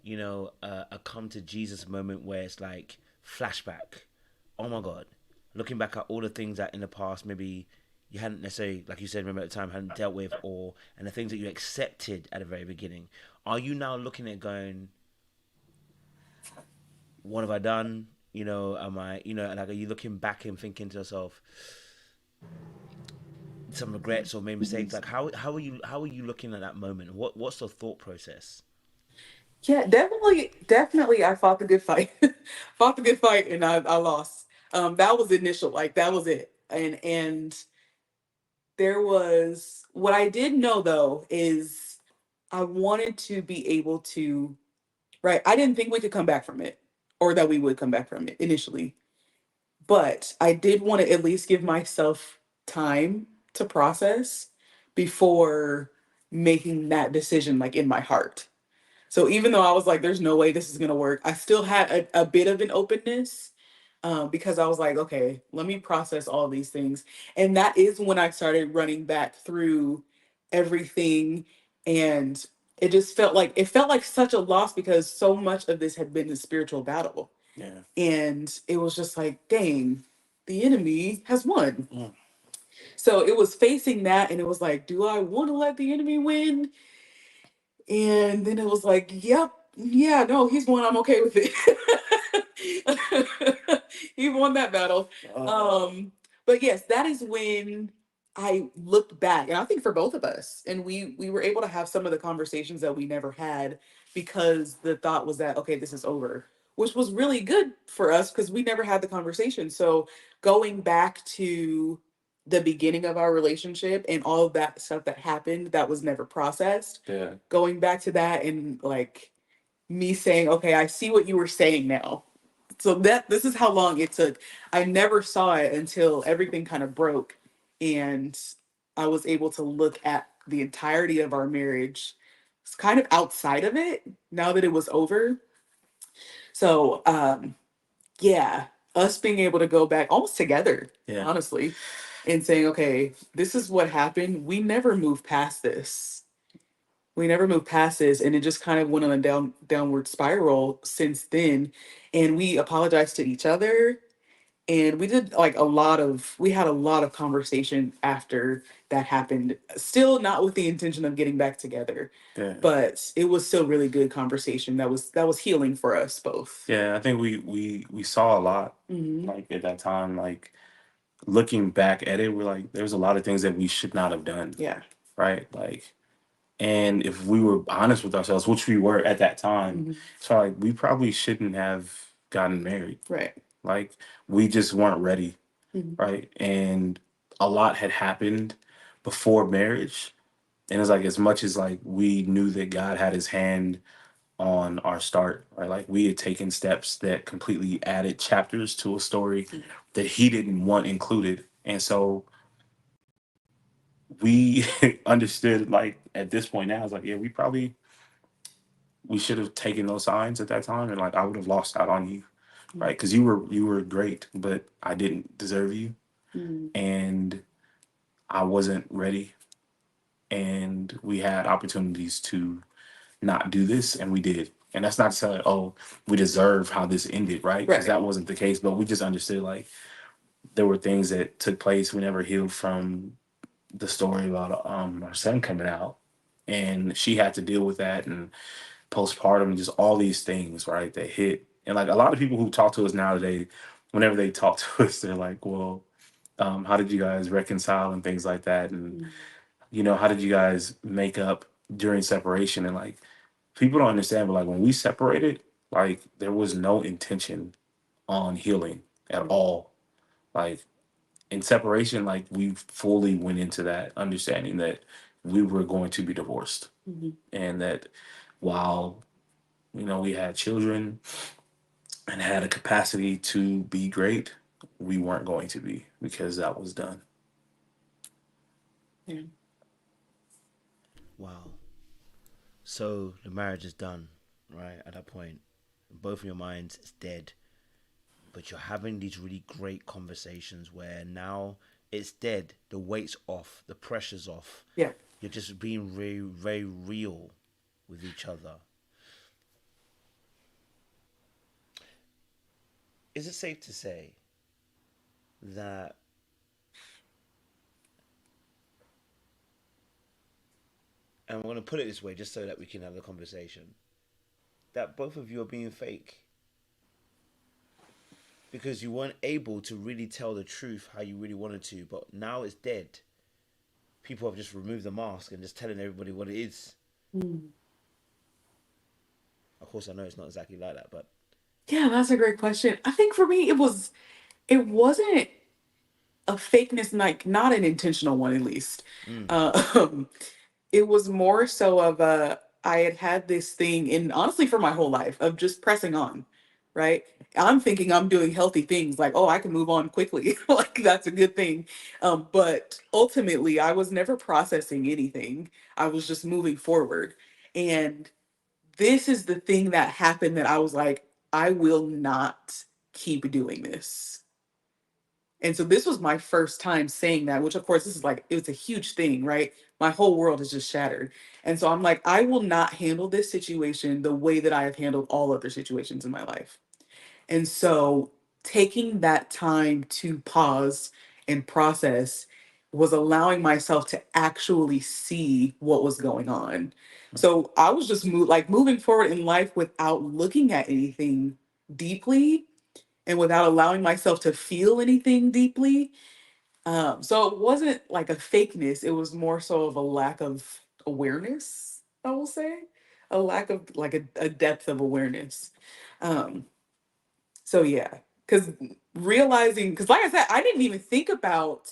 you know, a come to Jesus moment where it's like flashback? Oh my God, looking back at all the things that in the past maybe you hadn't necessarily, like you said, remember at the time, hadn't dealt with, or and the things that you accepted at the very beginning. Are you now looking at going, what have I done? You know, am I, you know, like, are you looking back and thinking to yourself some regrets or made mistakes? Like, how are you looking at that moment? What's the thought process? Yeah, definitely. I fought the good fight, fought the good fight, and I lost. That was initial, like that was it, and there was what I did know though is I wanted to be able to, right. I didn't think we could come back from it, or that we would come back from it initially, but I did want to at least give myself time to process before making that decision, like in my heart. So even though I was like, there's no way this is going to work, I still had a bit of an openness, because I was like, okay, let me process all these things. And that is when I started running back through everything. And it felt like such a loss because so much of this had been a spiritual battle. Yeah. And it was just like, dang, the enemy has won. Mm. So it was facing that, and it was like, do I want to let the enemy win? And then it was like, yep, yeah, no, he's won. I'm okay with it. He won that battle. But yes, that is when I looked back, and I think for both of us, and we were able to have some of the conversations that we never had because the thought was that okay, this is over, which was really good for us because we never had the conversation. So going back to the beginning of our relationship and all of that stuff that happened that was never processed, Yeah. going back to that and like me saying, okay, I see what you were saying now. So that this is how long it took. I never saw it until everything kind of broke and I was able to look at the entirety of our marriage. It's kind of outside of it now that it was over. So yeah, us being able to go back almost together, Yeah. honestly, and saying, okay, this is what happened. We never moved past this. We never moved past this, and it just kind of went on a downward spiral since then. And we apologized to each other, and we did like we had a lot of conversation after that happened. Still not with the intention of getting back together, Yeah. but it was still really good conversation that was healing for us both. Yeah, I think we saw a lot like at that time. Like looking back at it, we're like, there's a lot of things that we should not have done. Yeah. Right. Like, and if we were honest with ourselves, which we were at that time, so like we probably shouldn't have gotten married. Right. Like we just weren't ready. Mhm. Right. And a lot had happened before marriage. And it's like as much as like we knew that God had his hand on our start, right? Like we had taken steps that completely added chapters to a story that he didn't want included. And so we understood like at this point now, it's like, yeah, we should have taken those signs at that time and like I would have lost out on you. Right. Cause you were great, but I didn't deserve you. Mhm. And I wasn't ready. And we had opportunities to not do this, and we did. And that's not to say, oh, we deserve how this ended, right? Because Right. that wasn't the case. But we just understood like there were things that took place. We never healed from the story about our son coming out, and she had to deal with that, and postpartum, and just all these things, right, that hit. And like a lot of people who talk to us nowadays, whenever they talk to us, they're like, well, how did you guys reconcile and things like that? And, how did you guys make up during separation? And like, people don't understand, but like when we separated, like there was no intention on healing at all. Like in separation, like we fully went into that understanding that we were going to be divorced, and that while we had children and had a capacity to be great, we weren't going to be, because that was done. Yeah. Wow. So the marriage is done, right? At that point, both of your minds it's dead, but you're having these really great conversations where now it's dead, the weight's off, the pressure's off. Yeah. You're just being very, very real with each other. Is it safe to say that and I'm going to put it this way just so that we can have the conversation, that both of you are being fake because you weren't able to really tell the truth how you really wanted to, but now it's dead. People have just removed the mask and just telling everybody what it is. Of course, I know it's not exactly like that, but Yeah, that's a great question. I think for me, it wasn't a fakeness, like not an intentional one, at least. Um, it was more so of I had had this thing, and honestly, for my whole life, of just pressing on, right? I'm thinking I'm doing healthy things, like, oh, I can move on quickly, like that's a good thing. But ultimately, I was never processing anything. I was just moving forward, and this is the thing that happened that I was like, I will not keep doing this. And so this was my first time saying that, which of course this is like it was a huge thing, right? My whole world is just shattered. And so I'm like, I will not handle this situation the way that I have handled all other situations in my life. And so taking that time to pause and process was allowing myself to actually see what was going on. So I was just moving forward in life without looking at anything deeply and without allowing myself to feel anything deeply. So it wasn't like a fakeness, it was more so of a lack of awareness, I will say. A lack of like a depth of awareness. Um, so yeah, because realizing, because like I said, I didn't even think about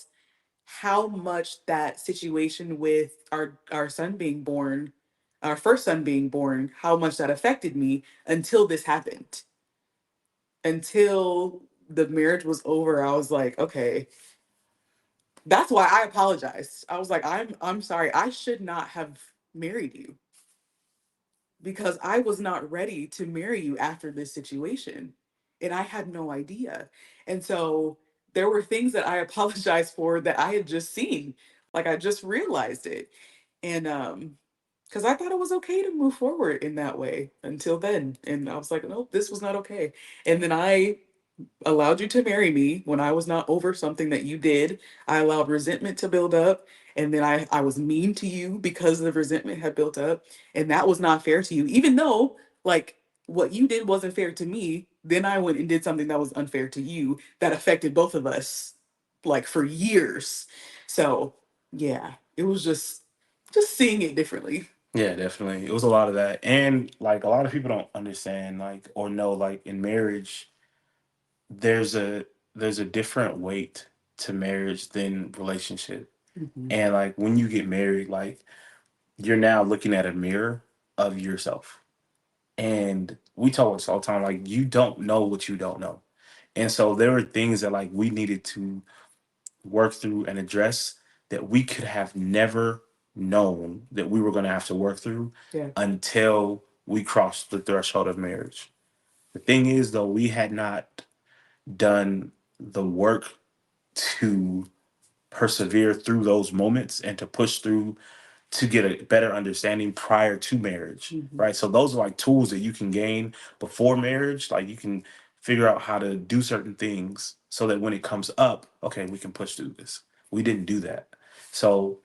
how much that situation with our son being born, our first son being born, how much that affected me until this happened. Until the marriage was over, I was like, okay, that's why I apologized. I was like, I'm sorry. I should not have married you because I was not ready to marry you after this situation. And I had no idea. And so there were things that I apologized for that I had just seen. Like I just realized it. And because I thought it was okay to move forward in that way until then. And I was like, nope, this was not okay. And then I allowed you to marry me when I was not over something that you did. I allowed resentment to build up. And then I was mean to you because the resentment had built up. And that was not fair to you. Even though, like, what you did wasn't fair to me, then I went and did something that was unfair to you that affected both of us, like, for years. So, yeah, it was just seeing it differently. Yeah, definitely. It was a lot of that. And like a lot of people don't understand, like, or know, like in marriage, there's a there's a different weight to marriage than relationship. Mhm. And like when you get married, like you're now looking at a mirror of yourself. And we tell us all the time, like, you don't know what you don't know. And so there were things that like we needed to work through and address that we could have never known that we were going to have to work through Yeah. until we crossed the threshold of marriage. The thing is, though, we had not done the work to persevere through those moments and to push through to get a better understanding prior to marriage, Mhm. right? So those are like tools that you can gain before marriage. Like you can figure out how to do certain things so that when it comes up, okay, we can push through this. We didn't do that. So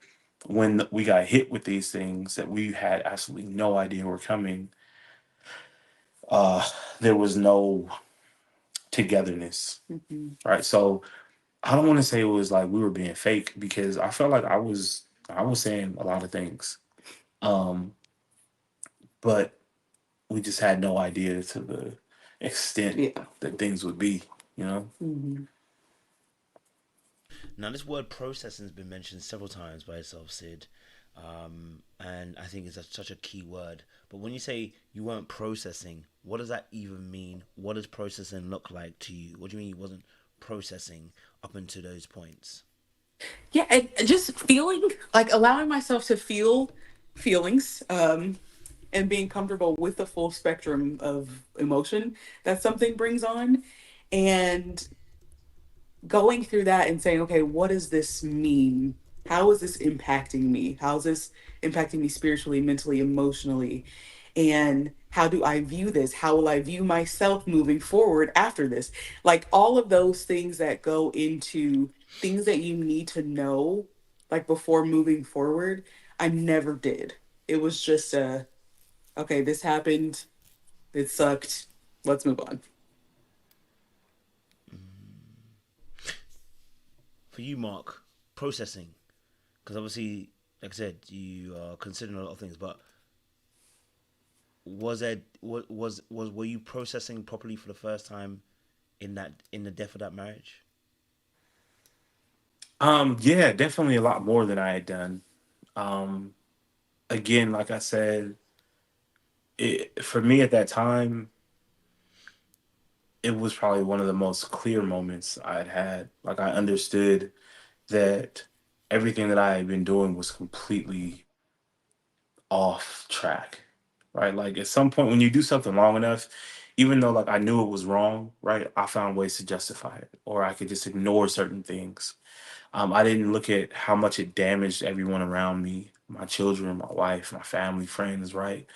when we got hit with these things that we had absolutely no idea were coming, uh there was no togetherness, Mhm. right? So I don't want to say it was like we were being fake, because I felt like I was saying a lot of things. Um, but we just had no idea to the extent Yeah. that things would be, you know? Hmm. Now, this word processing has been mentioned several times by yourself, Sid, and I think it's such a key word. But when you say you weren't processing, what does that even mean? What does processing look like to you? What do you mean you wasn't processing up until those points? Yeah, and just feeling like allowing myself to feel feelings, and being comfortable with the full spectrum of emotion that something brings on, and going through that and saying, okay, what does this mean? How is this impacting me? How is this impacting me spiritually, mentally, emotionally? And how do I view this? How will I view myself moving forward after this? Like all of those things that go into things that you need to know, like before moving forward, I never did. It was just okay, this happened. It sucked. Let's move on. For you, Mark, processing, because obviously, like I said, you are considering a lot of things, but were you processing properly for the first time in the death of that marriage? Yeah, definitely a lot more than I had done. Um, Again, like I said, for me at that time, it was probably one of the most clear moments I had had. Like, I understood that everything that I had been doing was completely off track, right? Like, at some point when you do something long enough, even though like I knew it was wrong, right? I found ways to justify it, or I could just ignore certain things. I didn't look at how much it damaged everyone around me, my children, my wife, my family, friends, right?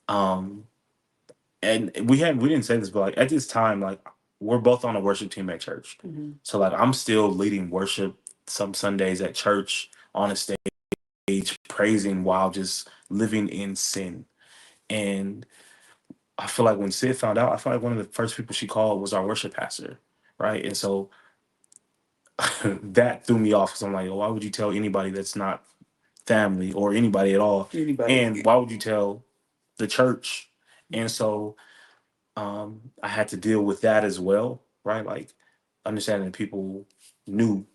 Um, and we didn't say this, but like at this time, like we're both on a worship team at church. Hmm. So like I'm still leading worship some Sundays at church on a stage, praising while just living in sin. And I feel like when Sid found out, I feel like one of the first people she called was our worship pastor, right? And so that threw me off, because I'm like, oh, why would you tell anybody that's not family or anybody at all? Anybody? And why would you tell the church? And so I had to deal with that as well, right? Like understanding that people knew,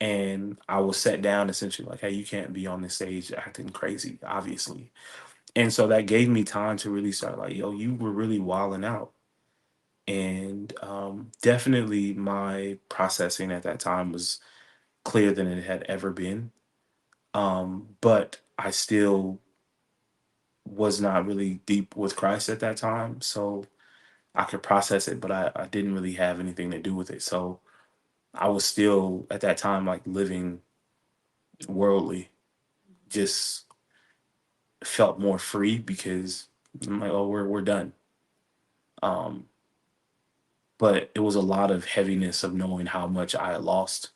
and I was set down essentially like, hey, you can't be on this stage acting crazy, obviously. And so that gave me time to really start like, yo, you were really wilding out. And definitely my processing at that time was clearer than it had ever been. But I still was not really deep with Christ at that time. So I could process it, but I didn't really have anything to do with it. So I was still at that time like living worldly, just felt more free because I'm like, oh, we're done. Um, but it was a lot of heaviness of knowing how much I had lost,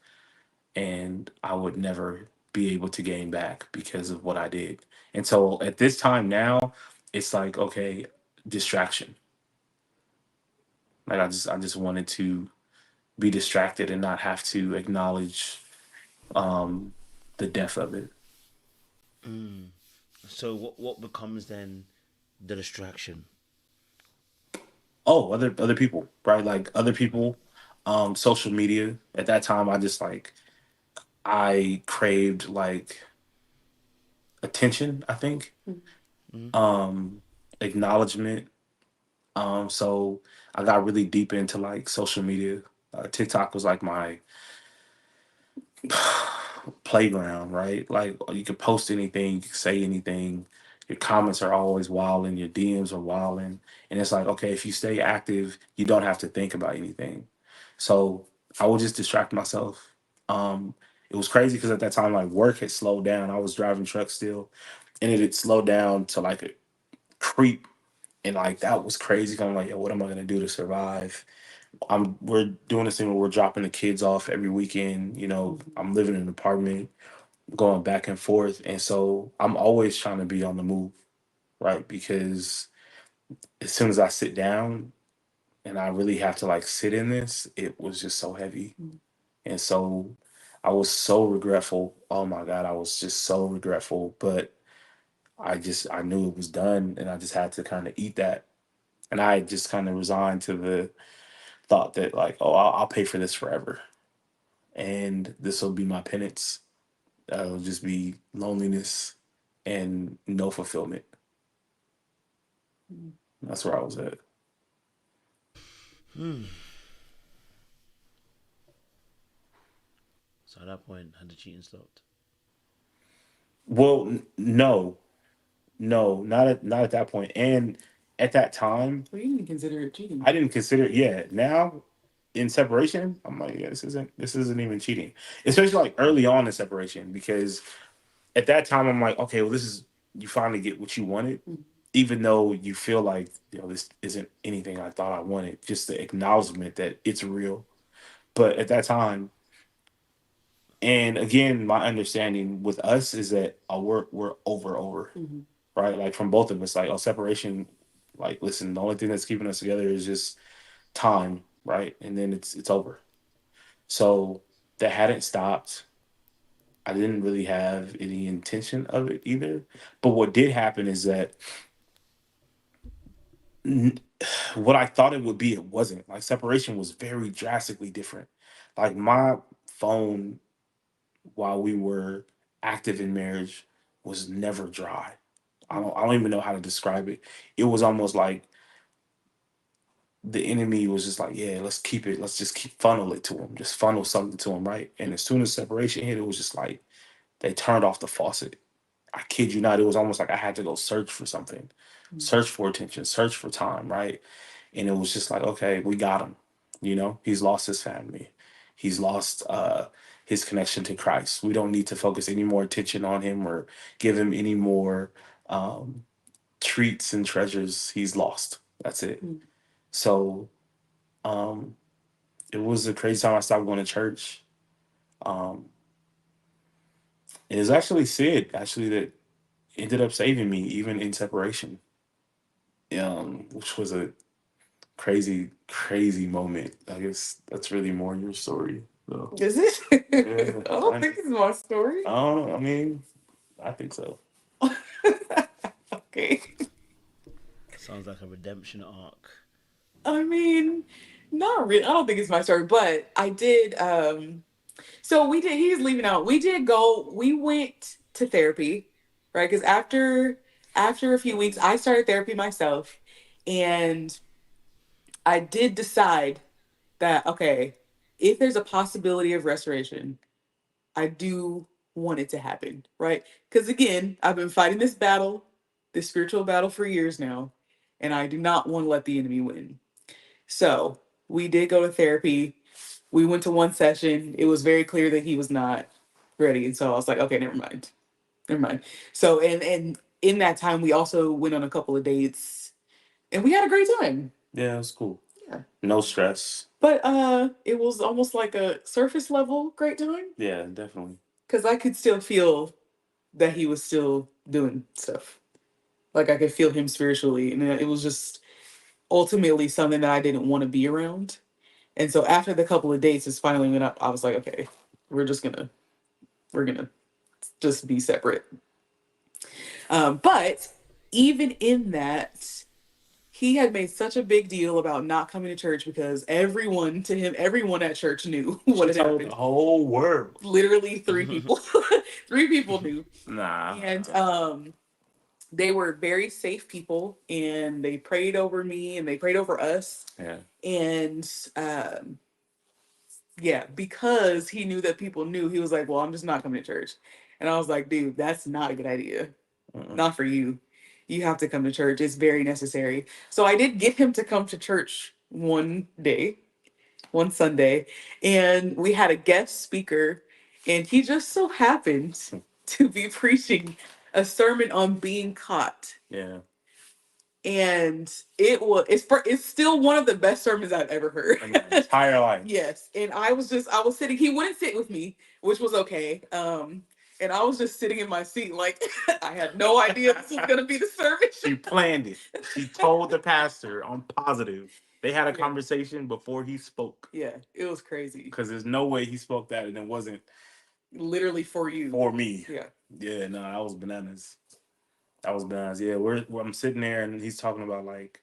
and I would never be able to gain back because of what I did. And so at this time now, it's like, okay, distraction. Like I just wanted to be distracted and not have to acknowledge um the depth of it. Mm. So what becomes then the distraction? Oh, other people, right? Like other people, social media. At that time I just like I craved like attention, I think. Mm. Um Acknowledgement. So I got really deep into like social media. TikTok was like my playground, right? Like you could post anything, you could say anything. Your comments are always wilding, your DMs are wilding. And it's like, okay, if you stay active, you don't have to think about anything. So I would just distract myself. Um, it was crazy because at that time, like work had slowed down. I was driving trucks still, and it had slowed down to like a creep. And like that was crazy. 'Cause I'm like, yo, what am I gonna do to survive? We're doing this thing where we're dropping the kids off every weekend. You know, I'm living in an apartment, going back and forth. And so I'm always trying to be on the move, right? Because as soon as I sit down and I really have to like sit in this, it was just so heavy. And so I was so regretful. Oh my God, I was just so regretful. But I knew it was done and I just had to kind of eat that. And I just kind of resigned to the thought that like, oh, I'll pay for this forever. And this will be my penance. It'll just be loneliness and no fulfillment. That's where I was at. Hmm. So at that point, had the cheating stopped? Well, no, no, not at that point. And at that time, Well, you didn't consider it cheating. I didn't consider it. Yeah, now in separation, I'm like, yeah, this isn't even cheating. Especially like early on in separation, because at that time I'm like, okay, well, this is you finally get what you wanted, even though you feel like this isn't anything I thought I wanted. Just the acknowledgement that it's real. But at that time, and again, my understanding with us is that we're over, Mhm. right? Like from both of us, like separation. Like, listen, the only thing that's keeping us together is just time, right? And then it's over. So that hadn't stopped. I didn't really have any intention of it either. But what did happen is that n- what I thought it would be, it wasn't. Like separation was very drastically different. Like my phone while we were active in marriage was never dry. I don't even know how to describe it. It was almost like the enemy was just like, yeah, let's keep it, let's just keep funnel it to him, just funnel something to him, right? And as soon as separation hit, it was just like they turned off the faucet. I kid you not, it was almost like I had to go search for something, search for attention, search for time, right? And it was just like, okay, we got him. He's lost his family. He's lost his connection to Christ. We don't need to focus any more attention on him or give him any more um, treats and treasures. He's lost. That's it. So um, it was a crazy time I stopped going to church. Um, it was actually Sid, actually, that ended up saving me, even in separation, which was a crazy, crazy moment. I guess that's really more your story, though. Is it? Yeah, I don't think it's my story. I don't know. I mean, I think so. Okay. Sounds like a redemption arc. I mean, not really. I don't think it's my story, but I did. So we did. He's leaving out. We did go. We went to therapy, right? Because after a few weeks, I started therapy myself, and I did decide that okay, if there's a possibility of restoration, I do want it to happen, right? Because again, I've been fighting this battle, this spiritual battle for years now, and I do not want to let the enemy win. So we did go to therapy. We went to one session. It was very clear that he was not ready. And so I was like, okay, never mind. Never mind. So and in that time we also went on a couple of dates and we had a great time. Yeah, it was cool. Yeah. No stress. But it was almost like a surface level great time. Yeah, definitely. Because I could still feel that he was still doing stuff. Like I could feel him spiritually. And it was just ultimately something that I didn't want to be around. And so after the couple of dates is finally went up, I was like, okay, we're gonna just be separate. But even in that, he had made such a big deal about not coming to church because everyone at church knew what had Told happened. the whole world. Literally three people, three people knew, Nah. and they were very safe people, and they prayed over me and they prayed over us, Yeah. and yeah, because he knew that people knew, he was like, well, I'm just not coming to church. And I was like, dude, that's not a good idea. Not for you. You have to come to church. It's very necessary. So I did get him to come to church one day, one Sunday, and we had a guest speaker, and he just so happened to be preaching a sermon on being caught. Yeah. And it's still one of the best sermons I've ever heard. In my entire life. Yes. And I was sitting, he wouldn't sit with me, which was okay. And I was just sitting in my seat like, I had no idea this was going to be the service. She planned it. She told the pastor on positive. They had a Yeah. conversation before he spoke. Yeah, it was crazy. Because there's no way he spoke that and it wasn't Literally for you. for me. Yeah. Yeah, no, that was bananas. That was bananas. Yeah, I'm sitting there and he's talking about like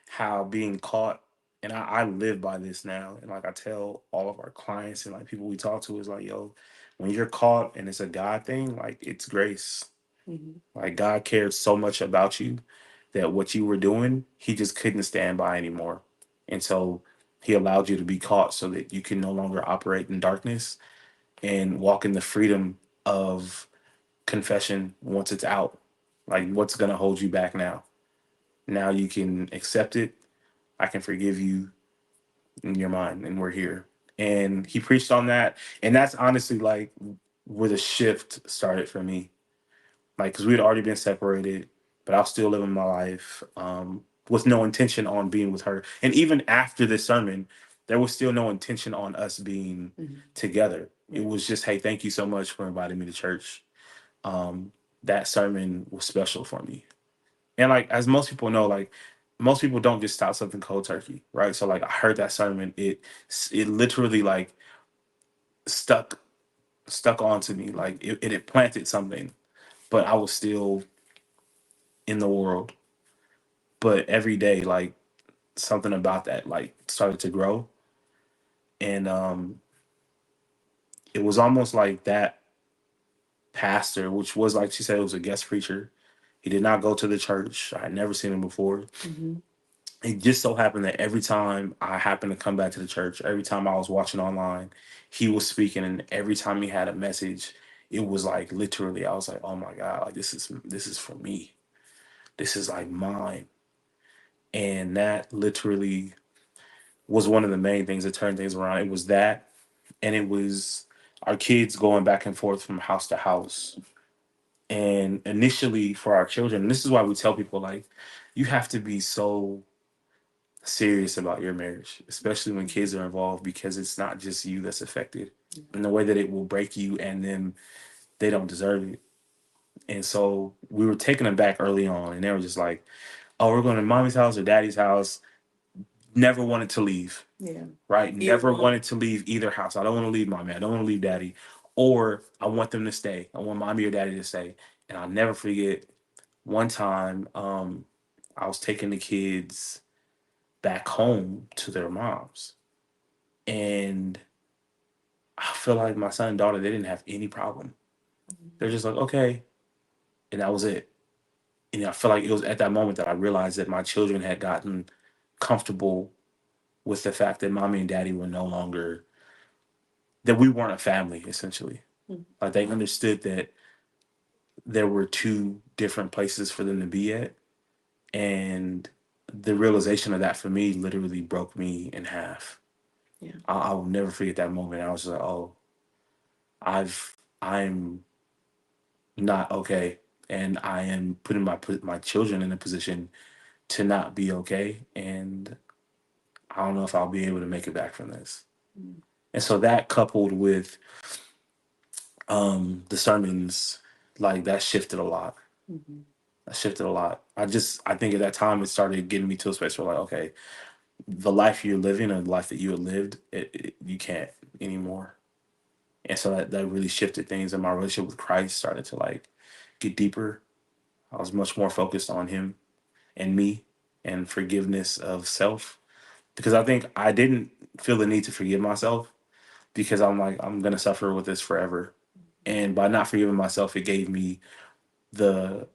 how being caught, and I live by this now. And like I tell all of our clients and like people we talk to is like, yo, when you're caught and it's a God thing, like it's grace. Like God cared so much about you that what you were doing, he just couldn't stand by anymore. And so he allowed you to be caught so that you can no longer operate in darkness and walk in the freedom of confession once it's out. Like, what's going to hold you back now? Now you can accept it. I can forgive you in your mind, and we're here. And he preached on that. And that's honestly like where the shift started for me. Like, because we had already been separated, but I was still living my life with no intention on being with her. And even after this sermon, there was still no intention on us being together. It was just, hey, thank you so much for inviting me to church. That sermon was special for me. And like, as most people know, like most people don't just stop something cold turkey, right? So like I heard that sermon, it literally like stuck onto me. Like it planted something, but I was still in the world. But every day, like something about that like started to grow. And it was almost like that pastor, which was like she said, it was a guest preacher. He did not go to the church. I had never seen him before. It just so happened that every time I happened to come back to the church, every time I was watching online, he was speaking, and every time he had a message, it was like literally, I was like, oh my God, like this is for me. This is like mine. And that literally was one of the main things that turned things around. It was that, and it was our kids going back and forth from house to house. And initially for our children, and this is why we tell people like, you have to be so serious about your marriage, especially when kids are involved, because it's not just you that's affected in the way that it will break you and then they don't deserve it. And so we were taking them back early on and they were just like, oh, we're going to mommy's house or daddy's house. Never wanted to leave. Yeah. Right? Never wanted to leave either house. I don't want to leave mommy. I don't want to leave daddy. Or I want them to stay. I want mommy or daddy to stay. And I'll never forget one time I was taking the kids back home to their moms. And I feel like my son and daughter, they didn't have any problem. They're just like, okay. And that was it. And I feel like it was at that moment that I realized that my children had gotten comfortable with the fact that mommy and daddy were no longer, that we weren't a family, essentially. Like they understood that there were two different places for them to be at. And the realization of that for me literally broke me in half. Yeah. I will never forget that moment. I was just like, oh, I'm not okay. And I am putting my children in a position to not be okay. And I don't know if I'll be able to make it back from this. And so that coupled with the sermons, like that shifted a lot. That shifted a lot. I think at that time it started getting me to a space where like, okay, the life you're living or the life that you had lived, you can't anymore. And so that really shifted things, and my relationship with Christ started to like get deeper. I was much more focused on him and me and forgiveness of self, because I think I didn't feel the need to forgive myself because I'm like, I'm going to suffer with this forever. And by not forgiving myself, it gave me the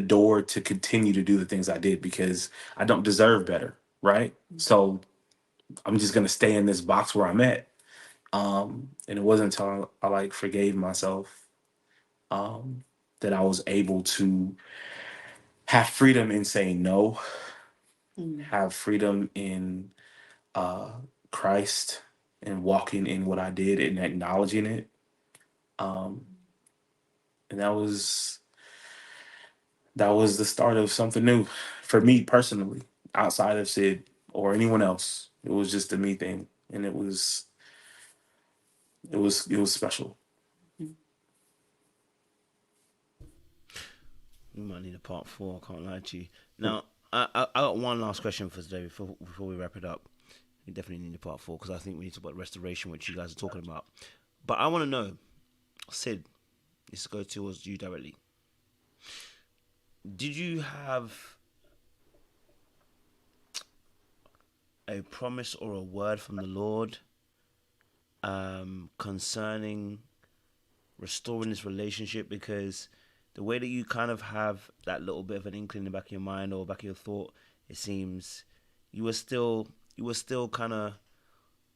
door to continue to do the things I did because I don't deserve better, right? So I'm just gonna stay in this box where I'm at. And it wasn't until I like forgave myself that I was able to have freedom in saying no, have freedom in uh, Christ and walking in what I did and acknowledging it. Um, and that was the start of something new for me personally, outside of Sid or anyone else. It was just a me thing, and it was special. We might need a part four. I can't lie to you. Now, I got one last question for today before we wrap it up. We definitely need a part four because I think we need to talk about restoration, which you guys are talking about. But I want to know, Sid, this goes towards you directly. Did you have a promise or a word from the Lord concerning restoring this relationship? Because the way that you kind of have that little bit of an inkling in the back of your mind or back of your thought, it seems you were still kind of,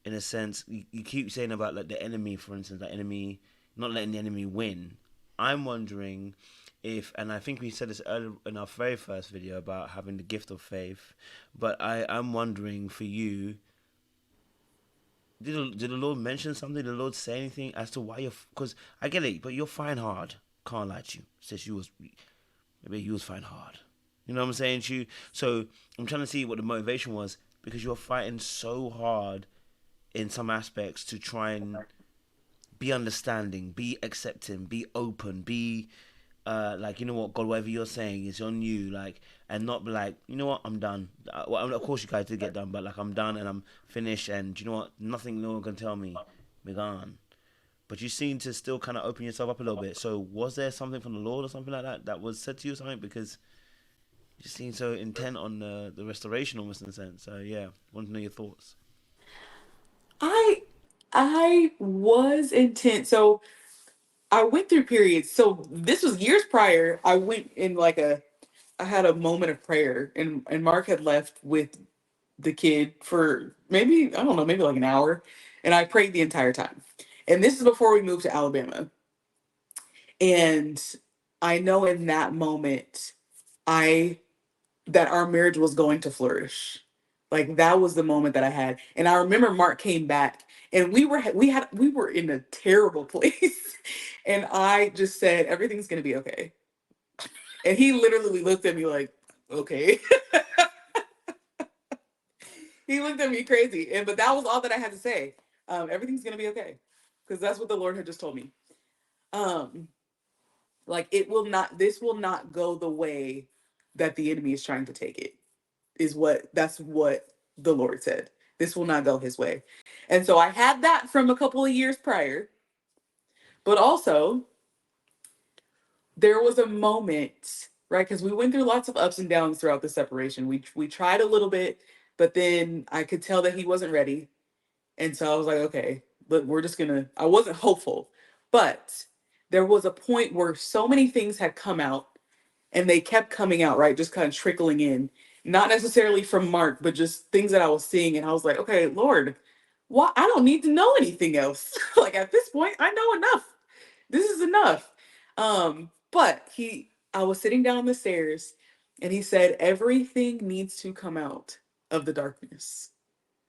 in a sense, you keep saying about like the enemy, for instance, the enemy, not letting the enemy win. I'm wondering if, and I think we said this earlier in our very first video about having the gift of faith, but I'm wondering for you, did the Lord mention something? Did the Lord say anything as to why you're? Because I get it, but you're fine hard. Can't lie to you. Says you was, maybe you was fine hard. You know what I'm saying to you? So I'm trying to see what the motivation was because you're fighting so hard in some aspects to try and be understanding, be accepting, be open, be like, you know what, God, whatever you're saying is on you, like, and not be like, you know what, I'm done. Well, of course you guys did get done, but like, I'm done and I'm finished, and you know what, nothing no one can tell me, be gone. But you seem to still kind of open yourself up a little bit. So was there something from the Lord or something like that that was said to you or something? Because you seem so intent on the restoration almost in a sense. So yeah, want to know your thoughts. I I was intense. So I went through periods. So this was years prior. I went in like I had a moment of prayer, and Mark had left with the kid for maybe, I don't know, maybe like an hour, and I prayed the entire time. And this is before we moved to Alabama. And I know in that moment I that our marriage was going to flourish. Like that was the moment that I had. And I remember Mark came back and we were in a terrible place. And I just said everything's going to be okay. And he literally looked at me like, okay. He looked at me crazy. And but that was all that I had to say. Everything's going to be okay. Because that's what the Lord had just told me. Um like it will not this will not go the way that the enemy is trying to take it. That's what the Lord said. This will not go his way. And so I had that from a couple of years prior, but also there was a moment, right? Because we went through lots of ups and downs throughout the separation. We tried a little bit, but then I could tell that he wasn't ready. And so I was like, okay, but we're just gonna, I wasn't hopeful, but there was a point where so many things had come out and they kept coming out, right? Just kind of trickling in, not necessarily from Mark, but just things that I was seeing. And I was like, okay, Lord, what? I don't need to know anything else. Like at this point, I know enough. This is enough. But I was sitting down the stairs and he said, everything needs to come out of the darkness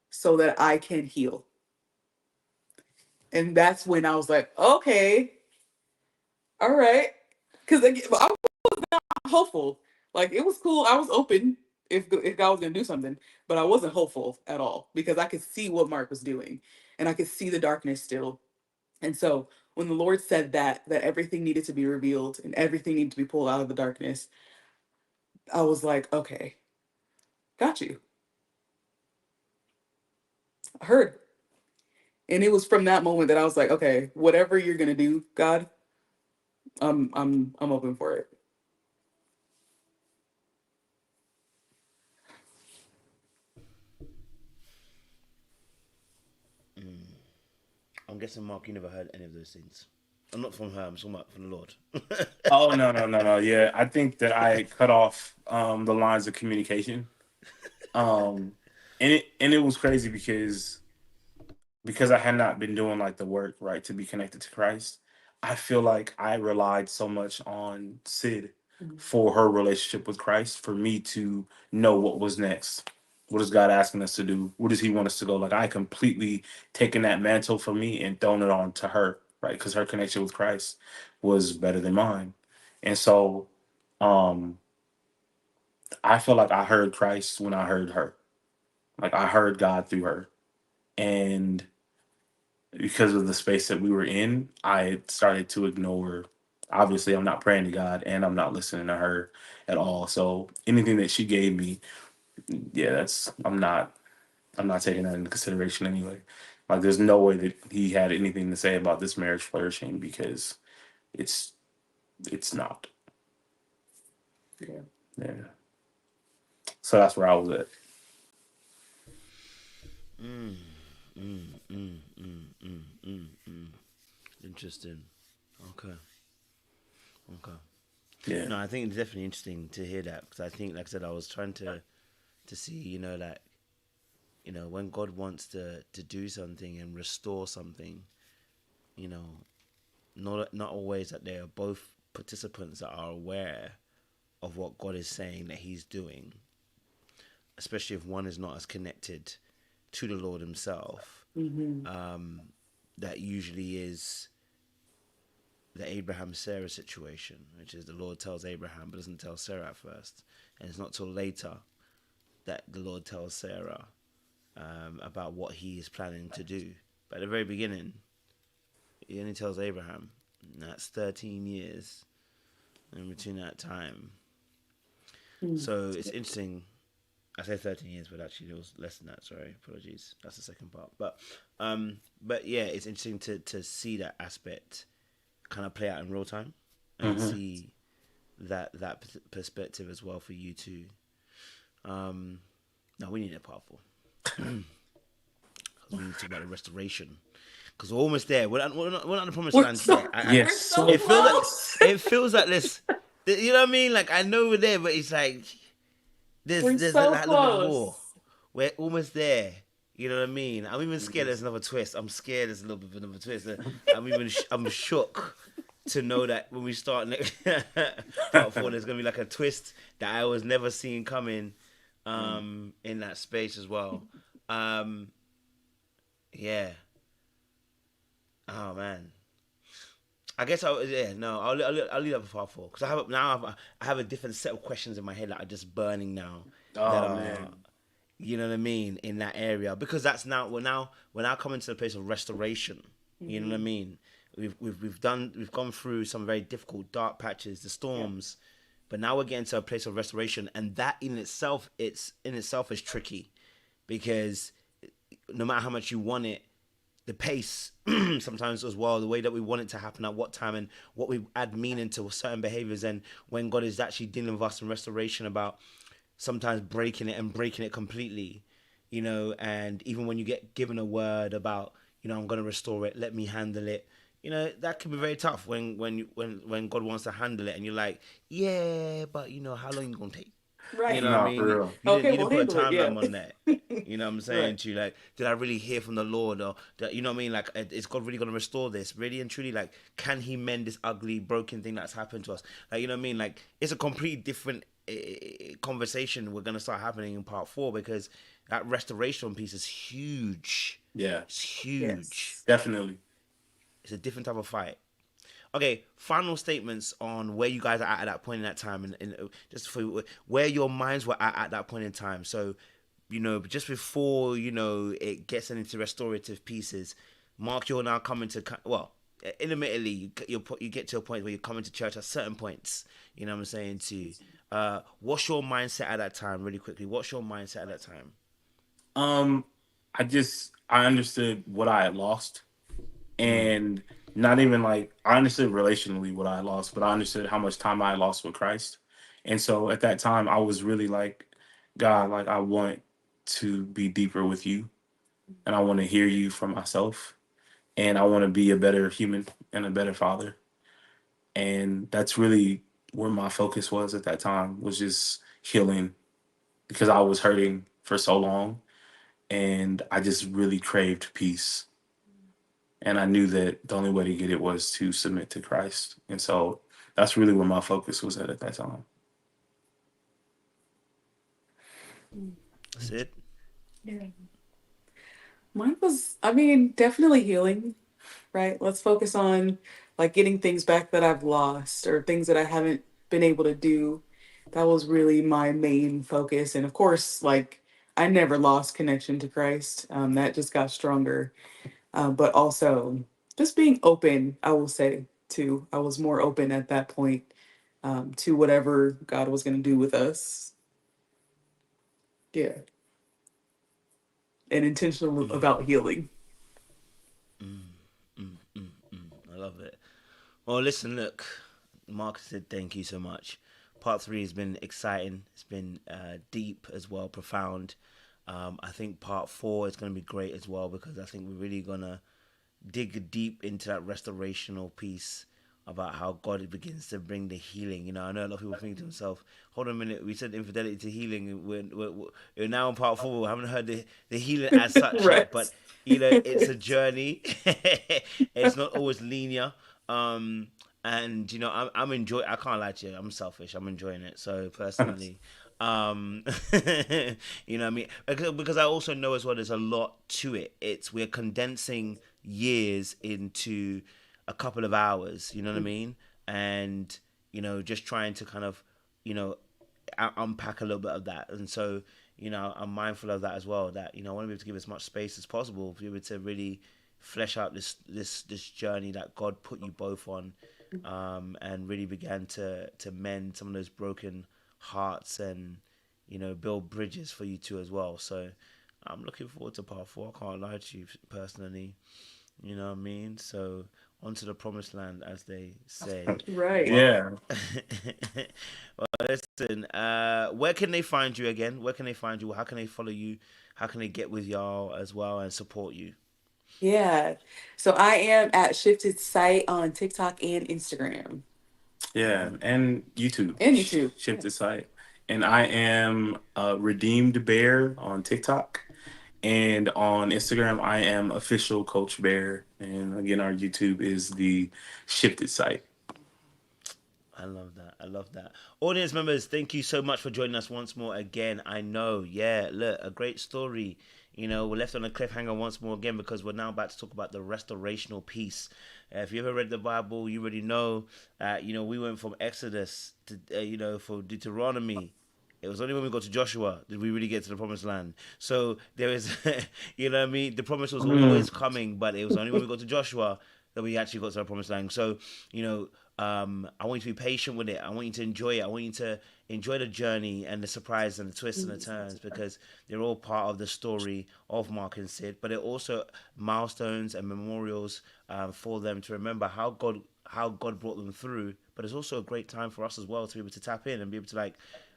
so that I can heal. And that's when I was like, okay, all right. Because I hopeful. Like it was cool. I was open if God was gonna do something, but I wasn't hopeful at all because I could see what Mark was doing, and I could see the darkness still. And so when the Lord said that everything needed to be revealed and everything needed to be pulled out of the darkness, I was like, okay, got you. I heard. And it was from that moment that I was like, okay, whatever you're gonna do, God, I'm open for it. I'm guessing, Mark, you never heard any of those things. I'm not from her. I'm talking about from the Lord. Oh no, no, no, no. Yeah, I think that I cut off the lines of communication. Um, and it was crazy because I had not been doing like the work right to be connected to Christ. I feel like I relied so much on Sid Mhm. for her relationship with Christ for me to know what was next. What is God asking us to do? Where does He want us to go? Like I completely taken that mantle from me and thrown it on to her, right? Because her connection with Christ was better than mine. And so um I feel like I heard Christ when I heard her. Like I heard God through her. And because of the space that we were in, I started to ignore obviously I'm not praying to God and I'm not listening to her at all. So anything that she gave me, yeah, that's I'm not taking that into consideration anyway. Like there's no way that he had anything to say about this marriage flourishing because it's it's not. Yeah. Yeah. So that's where I was at. Mm, mm, mm, mm, mm, mm, mm. Interesting. Okay. Okay. Yeah. No, I think it's definitely interesting to hear that because I think, like I said, I was trying to see, like when God wants to do something and restore something, you know, not always that they are both participants that are aware of what God is saying that He's doing, especially if one is not as connected to the Lord Himself. Mm-hmm. That usually is the Abraham Sarah situation, which is the Lord tells Abraham but doesn't tell Sarah at first, and it's not till later that the Lord tells Sarah about what He is planning to do. But at the very beginning, He only tells Abraham. And that's 13 years in between that time. Mm. So it's interesting. I say 13 years, but actually it was less than that. Sorry, apologies. That's the second part. But yeah, it's interesting to see that aspect kind of play out in real time and Hmm. see that perspective as well for you too. No, we need a part 4 because we need to talk about the restoration. Because we're almost there. We're not on the promised land So, yet. we're Yes. so It feels like close. it feels like this. You know what I mean? Like I know we're there, but it's like We're there's so that little bit close. more. We're almost there. You know what I mean? I'm even scared Mhm. there's another twist. I'm scared there's a little bit of another twist. I'm shook to know that when we start next part 4, there's gonna be like a twist that I was never seeing coming in that space as well. Um, yeah. Oh man. I guess I'll leave that for part 4 because I have a different set of questions in my head that are just burning now that Oh are, man. you know what I mean, in that area because that's now we're now coming to the place of restoration. You know what I Mm-hmm. mean? We've gone through some very difficult dark patches, the Yep. storms, but now we're getting to a place of restoration, and that in itself is tricky because no matter how much you want it, the pace sometimes as well, the way that we want it to happen at what time and what we add meaning to certain behaviors, and when God is actually dealing with us in restoration about sometimes breaking it and breaking it completely, and even when you get given a word about, I'm going to restore it, let me handle it, that can be very tough when God wants to handle it and you're like, yeah, but how long you going to take? You know Right. what I No, mean? for real. Okay, You we'll didn't put a handle it. Yeah. timeline on that. You know what I'm saying Right. to you? Like, did I really hear from the Lord? Or, you know what I mean? Like, is God really going to restore this? Really and truly, like, can He mend this ugly, broken thing that's happened to us? Like, you know what I mean? Like, it's a completely different conversation we're going to start happening in part 4 because that restoration piece is huge. Yeah. It's huge. Yes. Definitely. It's a different type of fight. Okay, final statements on where you guys are at that point in that time, and just for where your minds were at that point in time. So, just before it gets into restorative pieces, Mark, you're now coming to intermittently you get to a point where you're coming to church at certain points. You know what I'm saying to you. What's your mindset at that time? Really quickly, what's your mindset at that time? Um, I understood what I had lost, Mm. and not even like I understood relationally what I had lost, but I understood how much time I had lost with Christ. And so at that time, I was really like, God, like I want to be deeper with you, and I want to hear you from myself, and I want to be a better human and a better father. And that's really where my focus was at that time, was just healing because I was hurting for so long, and I just really craved peace. And I knew that the only way to get it was to submit to Christ. And so that's really where my focus was at that time. Mm. That's it. Yeah. Mine was, I mean, definitely healing, right? Let's focus on like getting things back that I've lost or things that I haven't been able to do. That was really my main focus. And of course, like I never lost connection to Christ. That just got stronger. But also just being open, I will say. too. I was more open at that point, to whatever God was going to do with us. Yeah, and intentional about healing. I love it. Well, listen, look, Mark said thank you so much. Part three has been exciting. It's been deep as well, profound. I think part four is going to be great as well because I think we're really going to dig deep into that restorational piece about how God begins to bring the healing. You know, I know a lot of people think to themselves, hold on a minute, we said infidelity to healing. And we're now in part four. We haven't heard the healing as such Right. yet. But, you know, it's a journey. It's not always linear. And, you know, I'm enjoying, I can't lie to you, I'm selfish. I'm enjoying it. So, personally, um you know what I mean, because I also know as well there's a lot to it. We're condensing years into a couple of hours, you know what I mean, and you know, just trying to kind of, you know, unpack a little bit of that. And so, you know, I'm mindful of that as well, that, you know, I want to be able to give as much space as possible for you to really flesh out this journey that God put you both on, and really began to mend some of those broken hearts and, you know, build bridges for you two as well. So I'm looking forward to part four. I can't lie to you personally, you know what I mean. So onto the promised land, as they say. Right. Well, Yeah. well, listen, where can they find you again? Where can they find you? How can they follow you? How can they get with y'all as well and support you? Yeah. So I am at Shifted Site on TikTok and Instagram Yeah. And YouTube, and YouTube. Shift the Site. And I am Redeemed Bear on TikTok. And on Instagram, I am official Coach Bear. And again, our YouTube is the Shifted Site. I love that. I love that. Audience members, thank you so much for joining us once more again. I know, yeah, look, a great story. You know, we're left on a cliffhanger once more again because we're now about to talk about the restorational piece. If you ever read the Bible, you already know, you know, we went from Exodus to, you know, for Deuteronomy. It was only when we got to Joshua did we really get to the promised land. So there is, you know what I mean? The promise was always coming, but it was only when we got to Joshua that we actually got to the promised land. So, you know, I want you to be patient with it. I want you to enjoy it. I want you to enjoy the journey and the surprise and the twists and the turns because they're all part of the story of Mark and Sid. But they're also milestones and memorials for them to remember how God brought them through. But it's also a great time for us as well to be able to tap in and be able to like,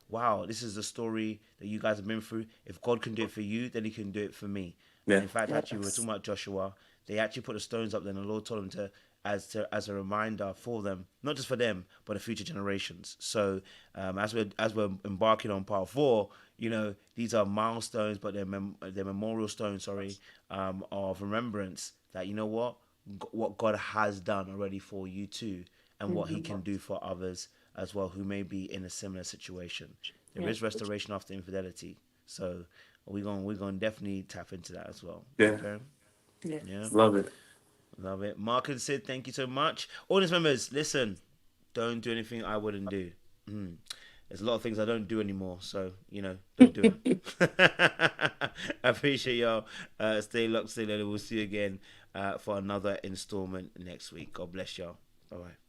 wow, this is the story that you guys have been through. If God can do it for you, then He can do it for me. Yeah. And in fact, actually, we were talking about Joshua. They actually put the stones up there, and the Lord told them as a reminder for them, not just for them, but the future generations. So as we're embarking on part four, you know, these are milestones, but they're memorial stones. Sorry, of remembrance that, you know what God has done already for you too, and what He can do for others as well who may be in a similar situation. There is restoration after infidelity, so we're going to definitely tap into that as well. Yeah. Okay? Yeah. Yeah. Love it. Love it. Mark and Sid, thank you so much. Audience members, listen, don't do anything I wouldn't do. There's a lot of things I don't do anymore, so, you know, don't do them. I appreciate y'all. Stay locked, stay loaded. We'll see you again for another installment next week. God bless y'all. Bye-bye.